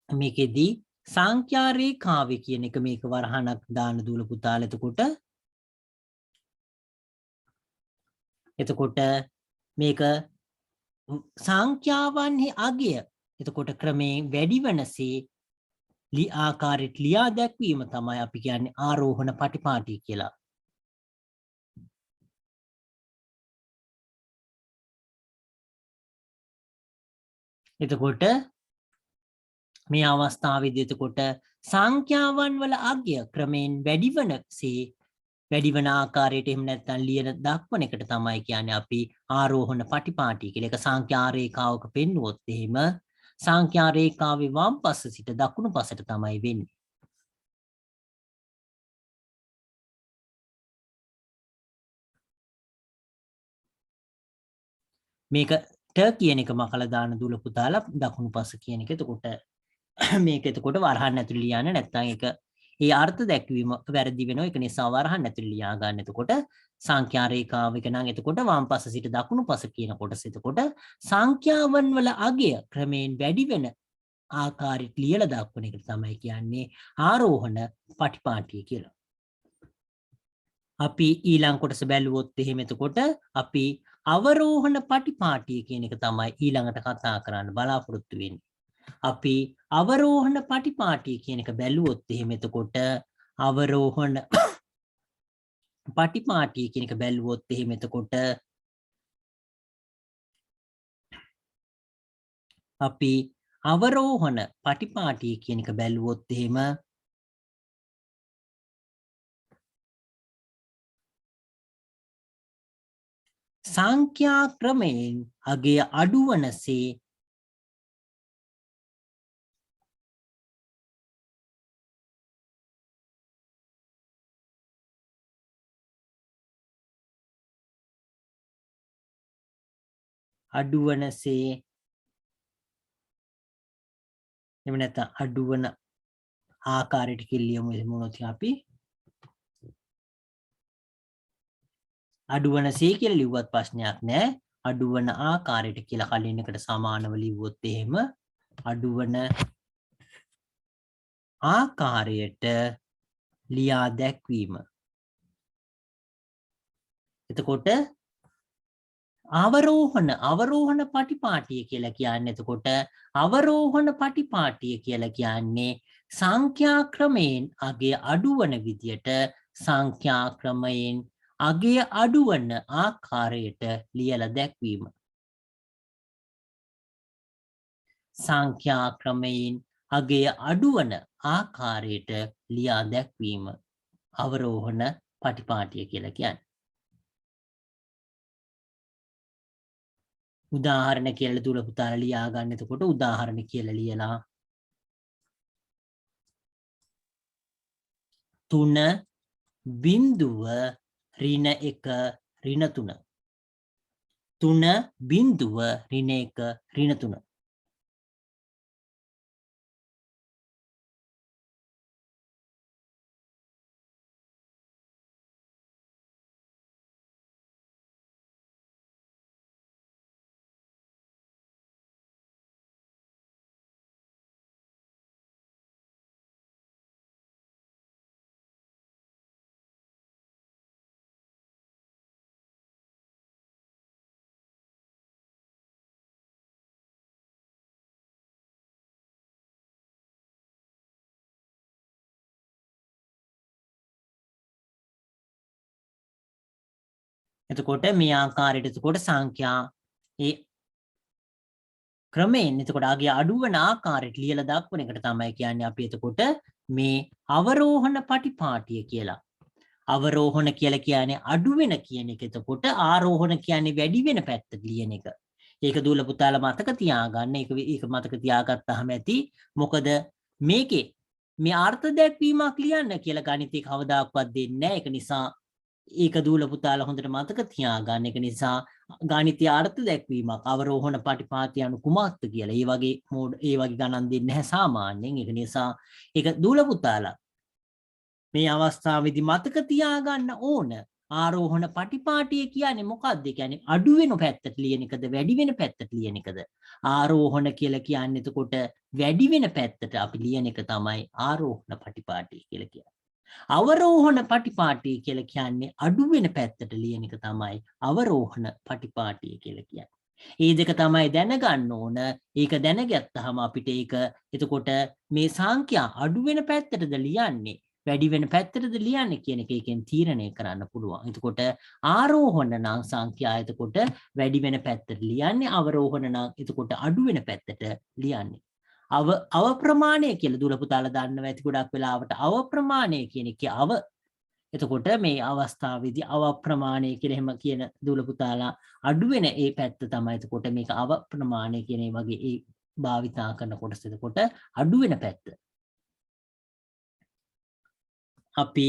මේකෙදී සංඛ්‍යා රේඛාවේ කියන එක මේක වරහණක් දාන්න දූල පුතාලා එතකොට මේක සංඛ්‍යාවන්හි අගය එතකොට ක්‍රමයෙන් වැඩි වෙනසේ ආකාරයට ලියා දැක්වීම තමයි අපි කියන්නේ ආරෝහණ පටිපාටි කියලා. එතකොට මේ අවස්ථාවේදී එතකොට සංඛ්‍යාවන් වල අගය ක්‍රමයෙන් වැඩිවන ආකාරයට එහෙම නැත්නම් ලියන දක්වන එකට තමයි කියන්නේ අපි ආරෝහණ පටිපාටි කියලා. ඒක සංඛ්‍යා රේඛාවක පෙන්වුවොත් එහෙම සංඛ්‍යා රේඛාවේ වම් පස සිට දකුණු පසට තමයි වෙන්නේ. මේක ට කියන එක මකලා දාන දූල පුතාලා දකුණු පස කියන එක. එතකොට මේක එතකොට වරහන් ඇතුළේ ලියන්න නැත්නම් ඒක ඒ අර්ථ දැක්වීම වැරදි වෙනවා. ඒක නිසා වරහන් ඇතුළේ ලියා ගන්න. එතකොට සංඛ්‍යා රේඛාවක නම් එතකොට වම් පස සිට දකුණු පස කියන කොටස එතකොට සංඛ්‍යාවන් වල අගය ක්‍රමයෙන් වැඩි වෙන ආකාරයට ලියලා දක්වන එක තමයි කියන්නේ ආරෝහණ පටිපාටිය කියලා. අපි ඊළඟ කොටස බැලුවොත් එහෙම එතකොට අපි අවරෝහණ පටිපාටිය කියන එක තමයි ඊළඟට කතා කරන්න බලාපොරොත්තු වෙන්නේ. අපි අවරෝහණ පටිපාටිය කියන එක බැලුවොත් එහෙම එතකොට අවරෝහණ පටිපාටිය කියන එක බැලුවොත් එහෙම එතකොට අපි අවරෝහණ පටිපාටිය කියන එක බැලුවොත් එහෙම සංඛ්‍යා ක්‍රමයෙන් අගය අඩුවනසේ එහෙම නැත්නම් අඩුවන ආකාරයට කිලියමු මොනවද අපි අඩුවනසේ කියලා ලිව්වත් ප්‍රශ්නයක් නැහැ. අඩුවන ආකාරයට කියලා කලින් එකට සමානව ලිව්වොත් එහෙම අඩුවන ආකාරයට ලියා දැක්වීම. එතකොට අවරෝහණ පටිපාටිය කියලා කියන්නේ එතකොට අවරෝහණ පටිපාටිය කියලා කියන්නේ සංඛ්‍යා ක්‍රමයෙන් අගය අඩුවන විදියට සංඛ්‍යා ක්‍රමයෙන් අගය අඩුවන ආකාරයට ලියලා දැක්වීම. සංඛ්‍යා ක්‍රමයෙන් අගය අඩුවන ආකාරයට ලියා දැක්වීම අවරෝහණ පටිපාටිය කියලා කියන්නේ. උදාහරණ කියලා දූල පුතාලා ලියා ගන්න. එතකොට උදාහරණ කියලා ලියලා 3 බිංදුව ඍණ 1 ඍණ 3 3 බිංදුව ඍණ 1 ඍණ 3 එතකොට මේ ආකාරයට එතකොට සංඛ්‍යා ඒ ක්‍රමයෙන් එතකොට ආගේ අඩුවන ආකාරයට ලියලා දක්වන එකට තමයි කියන්නේ අපි එතකොට මේ අවරෝහණ පටිපාටිය කියලා. අවරෝහණ කියලා කියන්නේ අඩු වෙන කියන එක. එතකොට ආරෝහණ කියන්නේ වැඩි වෙන පැත්තට ලියන එක. ඒක දූල පුතාලා මතක තියාගන්න. ඒක මතක තියාගත්තාම ඇති. මොකද මේකේ මේ අර්ථ දැක්වීමක් ලියන්න කියලා ගණිතේ කවදාකවත් දෙන්නේ නැහැ. ඒක නිසා ඒක දූල පුතාලා හොඳට මතක තියාගන්න. ඒක නිසා ගණිතීය අර්ථ දැක්වීමක් අවරෝහණ පටිපාටි අනු කුමක්ද කියලා. ඒ වගේ ගණන් දෙන්නේ නැහැ සාමාන්‍යයෙන්. ඒක නිසා ඒක දූල පුතාලා මේ අවස්ථාවේදී මතක තියාගන්න ඕන. ආරෝහණ පටිපාටිය කියන්නේ මොකක්ද? කියන්නේ අඩු වෙන පැත්තට ලියන එකද වැඩි වෙන පැත්තට ලියන එකද? ආරෝහණ කියලා කියන්නේ එතකොට වැඩි වෙන පැත්තට අපි ලියන එක තමයි ආරෝහණ පටිපාටිය කියලා කියන්නේ. අවරෝහණ පටිපාටිය කියලා කියන්නේ අඩු වෙන පැත්තට ලියන එක තමයි අවරෝහණ පටිපාටිය කියලා කියන්නේ. මේ දෙක තමයි දැනගන්න ඕන. ඒක දැනගත්තාම අපිට ඒක එතකොට මේ සංඛ්‍යා අඩු වෙන පැත්තටද ලියන්නේ වැඩි වෙන පැත්තටද ලියන්නේ කියන එක එකෙන් තීරණය කරන්න පුළුවන්. එතකොට ආරෝහණ නම් සංඛ්‍යා එතකොට වැඩි වෙන පැත්තට ලියන්නේ, අවරෝහණ නම් එතකොට අඩු වෙන පැත්තට ලියන්නේ. අවප්‍රමාණය කියලා දුර පුතාලා දන්නවා ඇති ගොඩක් වෙලාවට අවප්‍රමාණය කියන එකේ එතකොට මේ අවස්ථාවේදී අවප්‍රමාණය කියලා එහෙම කියන දුර පුතාලා අඩු වෙන ඒ පැත්ත තමයි එතකොට මේක අවප්‍රමාණය කියන ඒ වගේ ඒ භාවිතා කරන කොටස එතකොට අඩු වෙන පැත්ත. අපි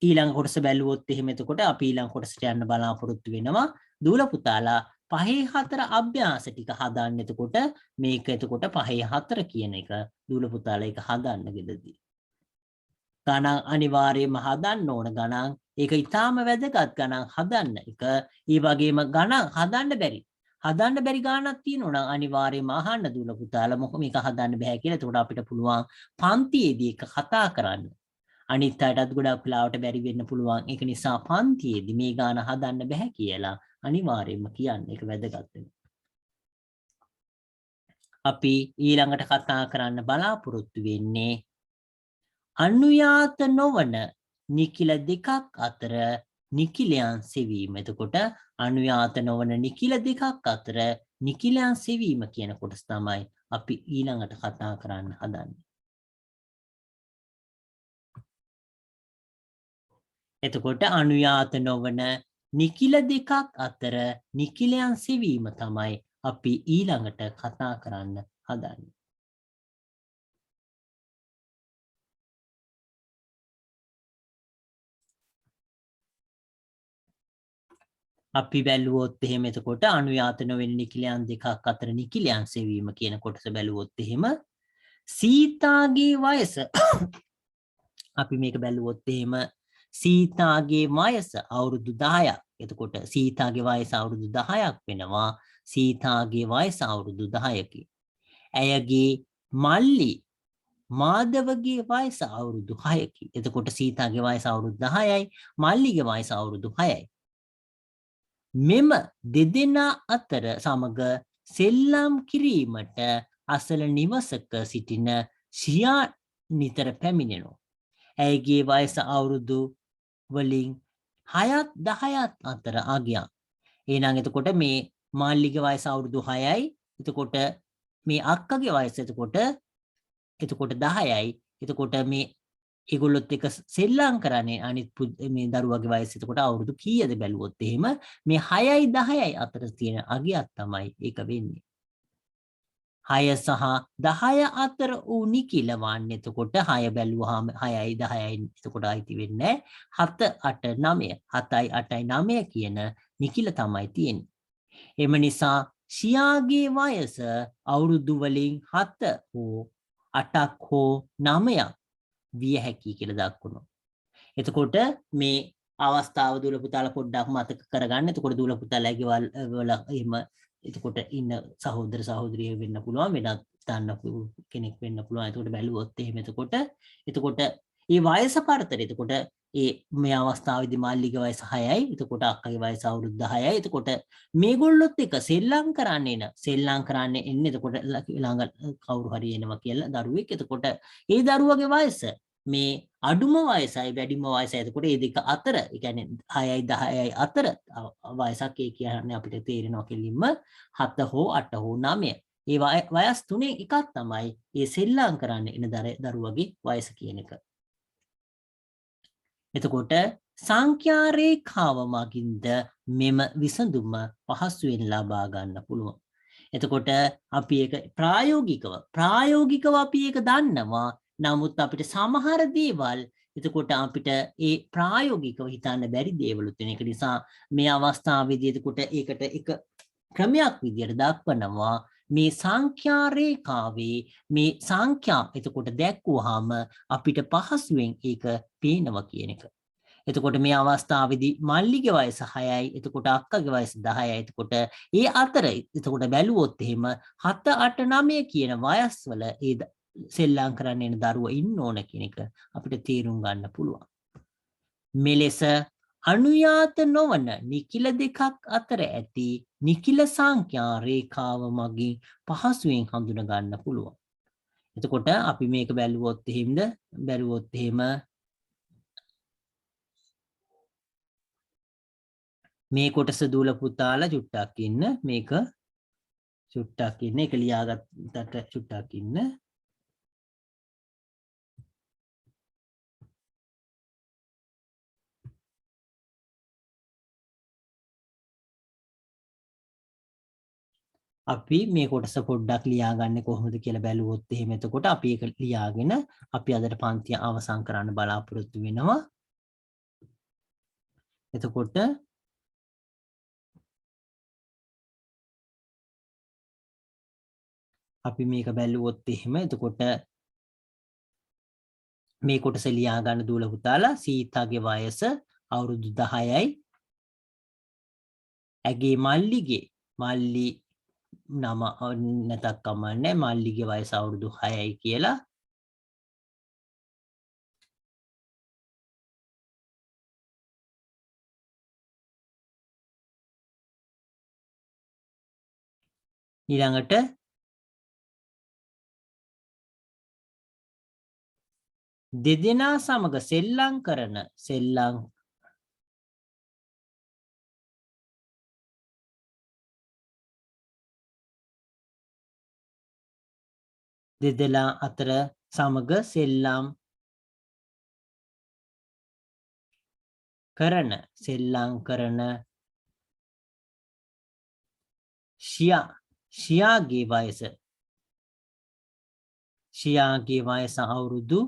ඊළඟ කොටස බැලුවොත් එහෙම එතකොට අපි ඊළඟ කොටසට යන්න බලාපොරොත්තු වෙනවා. දූල පුතාලා 5/4 අභ්‍යාස ටික හදාන්න. එතකොට මේක එතකොට 5/4 කියන එක දූල පුතාලා ඒක හදන්න ගෙදදී. ගණන් අනිවාර්යයෙන්ම හදන්න ඕන ගණන්. ඒක ඊටාම වැදගත් ගණන් හදන්න. ඒක ඊ වගේම ගණන් හදන්න බැරි ගණනක් තියෙනවා නම් අනිවාර්යයෙන්ම අහන්න දූල පුතාලා මොකද මේක හදන්න බෑ කියලා. එතකොට අපිට පුළුවන් පන්තියේදී ඒක කතා කරන්න. අනිත් අයටත් ගොඩක් වෙලාවට බැරි වෙන්න පුළුවන්. ඒක නිසා පන්තියේදී මේ ගාන හදන්න බෑ කියලා අනිවාර්යයෙන්ම කියන්න. ඒක වැදගත් වෙනවා. අපි ඊළඟට කතා කරන්න බලාපොරොත්තු වෙන්නේ අනුයාත නොවන නිකිල දෙකක් අතර නිකිලයන් සෙවීම. එතකොට අනුයාත නොවන නිකිල දෙකක් අතර නිකිලයන් සෙවීම කියන කොටස තමයි අපි ඊළඟට කතා කරන්න හදන්නේ. එතකොට අනුයාත නොවන නිකිල දෙකක් අතර නිකිලයන් සෙවීම තමයි අපි ඊළඟට කතා කරන්න හදන්නේ. අපි බැලුවොත් එහෙම එතකොට අනුයාත නොවන නිකිලයන් දෙකක් අතර නිකිලයන් සෙවීම කියන කොටස බැලුවොත් එහෙම සීතාගේ වයස අපි මේක බැලුවොත් එහෙම සීතාගේ වයස අවුරුදු 10ක්. එතකොට සීතාගේ වයස අවුරුදු 10ක් වෙනවා. සීතාගේ වයස අවුරුදු 10කි. ඇයගේ මල්ලි මාධවගේ වයස අවුරුදු 6කි. එතකොට සීතාගේ වයස අවුරුදු 10යි, මල්ලිගේ වයස අවුරුදු 6යි. මෙම දෙදෙනා අතර සමග සෙල්ලම් කිරීමට අසල නිවසක සිටින සියා නිතර පැමිණෙනවා. ඇයගේ වයස අවුරුදු වලින් 6ත් 10ත් අතර අගයක්. එහෙනම් එතකොට මේ මාල්ලිගේ වයස අවුරුදු 6යි. එතකොට මේ අක්කගේ වයස එතකොට 10යි. එතකොට මේ ඒගොල්ලොත් එක සෙල්ලම් කරන්නේ අනිත් මේ දරුවගේ වයස එතකොට අවුරුදු කීයද බැලුවොත් එහෙම මේ 6යි 10යි අතර තියෙන අගයක් තමයි ඒක වෙන්නේ. 6 සහ 10 අතර වූ නිකිල වන්නේ එතකොට 6 බැලුවාම 6යි 10යි එතකොට අයිති වෙන්නේ 7 8 9 7යි 8යි 9 කියන නිකිල තමයි තියෙන්නේ. එම නිසා සියාගේ වයස අවුරුදු වලින් 7 හෝ 8ක් හෝ 9ක් විය හැකි කියලා දක්වනවා. එතකොට මේ අවස්ථාව දුල පුතාලා පොඩ්ඩක් මතක කරගන්න. එතකොට දුල පුතාලාගේ වල එහෙම එතකොට ඉන්න සහෝදර සහෝදරිය වෙන්න පුළුවන්, වෙනත් දන්න කෙනෙක් වෙන්න පුළුවන්. එතකොට බැලුවොත් එහෙම එතකොට මේ වයස පරතර එතකොට මේ අවස්ථාවේදී මල්ලිගේ වයස 6යි. එතකොට අක්කගේ වයස අවුරුදු 10යි. එතකොට මේගොල්ලොත් එක සෙල්ලම් කරන්නේ එන්නේ එතකොට ළඟ කවුරු හරි එනවා කියලා දරුවෙක්. එතකොට ඒ දරුවගේ වයස මේ අඩුම වයසයි වැඩිම වයසයි එතකොට මේ දෙක අතර ඒ කියන්නේ 6යි 10යි අතර වයසක් ඒ කියන්නේ අපිට තේරෙනවා කෙලින්ම 7 හෝ 8 හෝ 9 ඒ වයස් තුනේ එකක් තමයි මේ සෙල්ලම් කරන්න එන දරුවගේ වයස කියන එක. එතකොට සංඛ්‍යා රේඛාව මගින්ද මෙම විසඳුම පහසුවෙන් ලබා ගන්න පුළුවන්. එතකොට අපි ඒක ප්‍රායෝගිකව අපි ඒක දන්නවා. නමුත් අපිට සමහර දේවල් එතකොට අපිට ඒ ප්‍රායෝගිකව හිතන්න බැරි දේවලුත් වෙන. ඒක නිසා මේ අවස්ථාවේදී එතකොට ඒකට එක ක්‍රමයක් විදියට දක්වනවා මේ සංඛ්‍යා රේඛාවේ මේ සංඛ්‍යා එතකොට දැක්වුවාම අපිට පහසුවෙන් ඒක පේනවා කියන එක. එතකොට මේ අවස්ථාවේදී මල්ලිගේ වයස 6යි එතකොට අක්කගේ වයස 10යි එතකොට ඒ අතර එතකොට බැලුවොත් එහෙම 7 8 9 කියන වයස්වල ඒ සෙල්ලම් කරන්න එන දරුවෝ ඉන්න ඕන කියන එක අපිට තේරුම් ගන්න පුළුවන්. මෙලෙස අනුයාත නොවන නිකිල දෙකක් අතර ඇති නිකිල සංඛ්‍යා රේඛාව මගින් පහසුවෙන් හඳුන ගන්න පුළුවන්. එතකොට අපි මේක බැලුවොත් එහෙම මේ කොටස දූල පුතාලා චුට්ටක් ඉන්න මේක චුට්ටක් ඉන්න ඒක ලියාගත්තට චුට්ටක් ඉන්න අපි මේ කොටස පොඩ්ඩක් ලියාගන්නේ කොහොමද කියලා බැලුවොත් එහෙම එතකොට අපි ඒක ලියාගෙන අපි අදට පන්තිය අවසන් කරන්න බලාපොරොත්තු වෙනවා. එතකොට අපි මේක බැලුවොත් එහෙම එතකොට මේ කොටස ලියා ගන්න දූල පුතාලා සීතාගේ වයස අවුරුදු 10යි. ඇගේ මල්ලි නම නැතක් කමන්නේ මල්ලිගේ වයස අවුරුදු 6යි කියලා. ඊළඟට දෙදෙනා සමග සෙල්ලම් කරන දෙදෙනා අතර සමග සෙල්ලම් කරන ෂියාගේ වයස අවුරුදු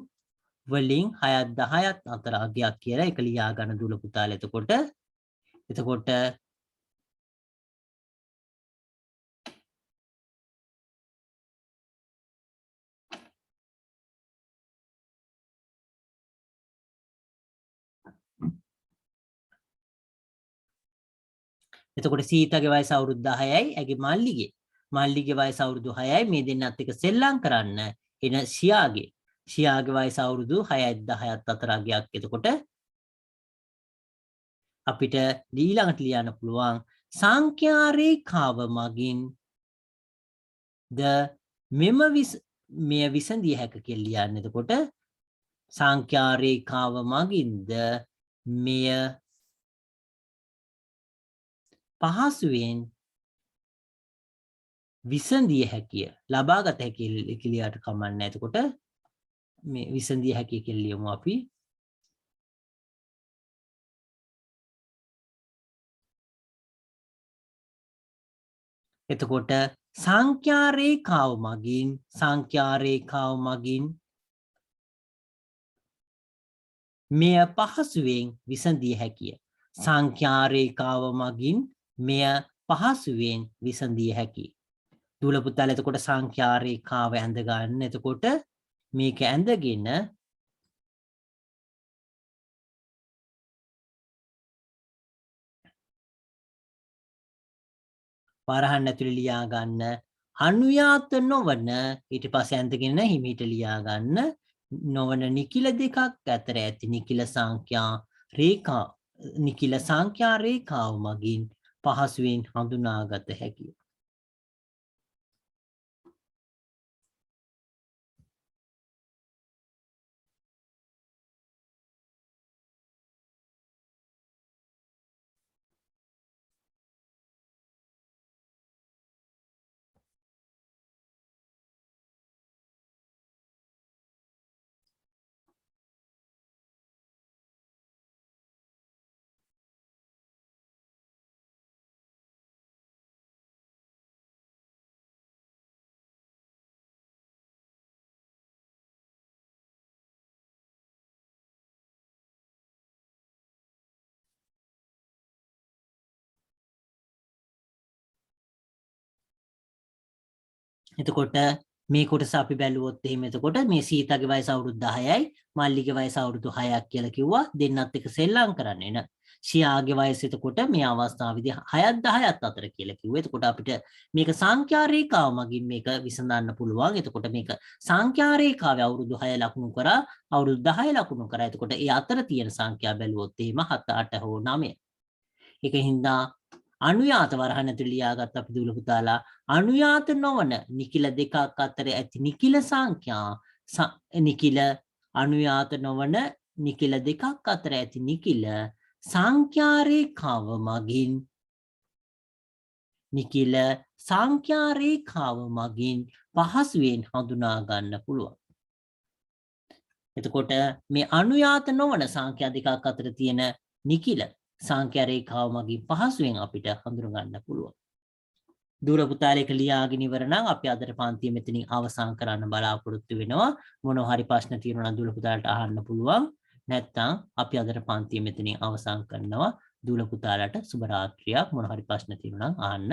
වලින් 6ත් 10ත් අතර අගයක් කියලා එක ලියා ගන්න දුල පුතාලා. එතකොට සීතාගේ වයස අවුරුදු 10යි ඇගේ මල්ලිගේ වයස අවුරුදු 6යි මේ දෙන්නත් එක්ක සෙල්ලම් කරන්න එන ෂියාගේ වයස අවුරුදු 6යි 10ත් අතර අගයක්. එතකොට අපිට ඊළඟට ලියන්න පුළුවන් සංඛ්‍යා රේඛාව මගින් මෙය විසඳිය හැක කියලා ලියන්න. එතකොට සංඛ්‍යා රේඛාව මගින්ද මෙය පහසුවෙන් විසඳිය හැකිය ලබාගත හැකි කියලා කමන්නේ. එතකොට මේ විසඳිය හැකි කියලා ලියමු අපි. එතකොට සංඛ්‍යා රේඛාව මගින් මෙය පහසුවෙන් විසඳිය හැකිය. සංඛ්‍යා රේඛාව මගින් මෙය පහසුවෙන් විසඳිය හැකිය. දූල පුතාලා එතකොට සංඛ්‍යා රේඛාව ඇඳ ගන්න. එතකොට මේක ඇඳගෙන වරහන් ඇතුලේ ලියා ගන්න අනුයාත නොවන ඊට පස්සේ ඇඳගෙන හිමීට ලියා ගන්න නොවන නිකිල දෙකක් අතර ඇති නිකිල සංඛ්‍යා රේඛාව මගින් පහසුවෙන් හඳුනාගත හැකිය. එතකොට මේ කොටස අපි බැලුවොත් එහෙම එතකොට මේ සීතාගේ වයස අවුරුදු 10යි මල්ලිගේ වයස අවුරුදු 6ක් කියලා කිව්වා දෙන්නත් එක සෙල්ලම් කරන්න එන. ෂියාගේ වයස එතකොට මේ අවස්ථාවේදී 6ත් 10ත් අතර කියලා කිව්වා. එතකොට අපිට මේක සංඛ්‍යා රේඛාව මගින් මේක විසඳන්න පුළුවන්. එතකොට මේක සංඛ්‍යා රේඛාවේ අවුරුදු 6 ලකුණු කරා අවුරුදු 10 ලකුණු කරා. එතකොට ඒ අතර තියෙන සංඛ්‍යා බැලුවොත් එහෙම 7 8 හෝ 9. ඒකින්ද අනුයාත වරහන් ඇතුළේ ලියාගත් අපි දුවල පුතාලා අනුයාත නොවන නිකිල දෙකක් අතර ඇති නිකිල සංඛ්‍යා නිකිල අනුයාත නොවන නිකිල දෙකක් අතර ඇති නිකිල සංඛ්‍යා රේඛාව මගින් නිකිල සංඛ්‍යා රේඛාව මගින් පහසුවෙන් හඳුනා ගන්න පුළුවන්. එතකොට මේ අනුයාත නොවන සංඛ්‍යා දෙකක් අතර තියෙන නිකිල සංඛ්‍යා රේඛාව මගින් පහසුවෙන් අපිට හඳුනා ගන්න පුළුවන්. දුර පුතාලේක ලියාගෙන ඉවර නම් අපි අදට පන්තිය මෙතනින් අවසන් කරන්න බලාපොරොත්තු වෙනවා. මොනවා හරි ප්‍රශ්න තියෙනවා නම් දුර පුතාලට අහන්න පුළුවන්. නැත්නම් අපි අදට පන්තිය මෙතනින් අවසන් කරනවා. දුර පුතාලට සුබ රාත්‍රියක්. මොනවා හරි ප්‍රශ්න තියෙනවා නම් අහන්න.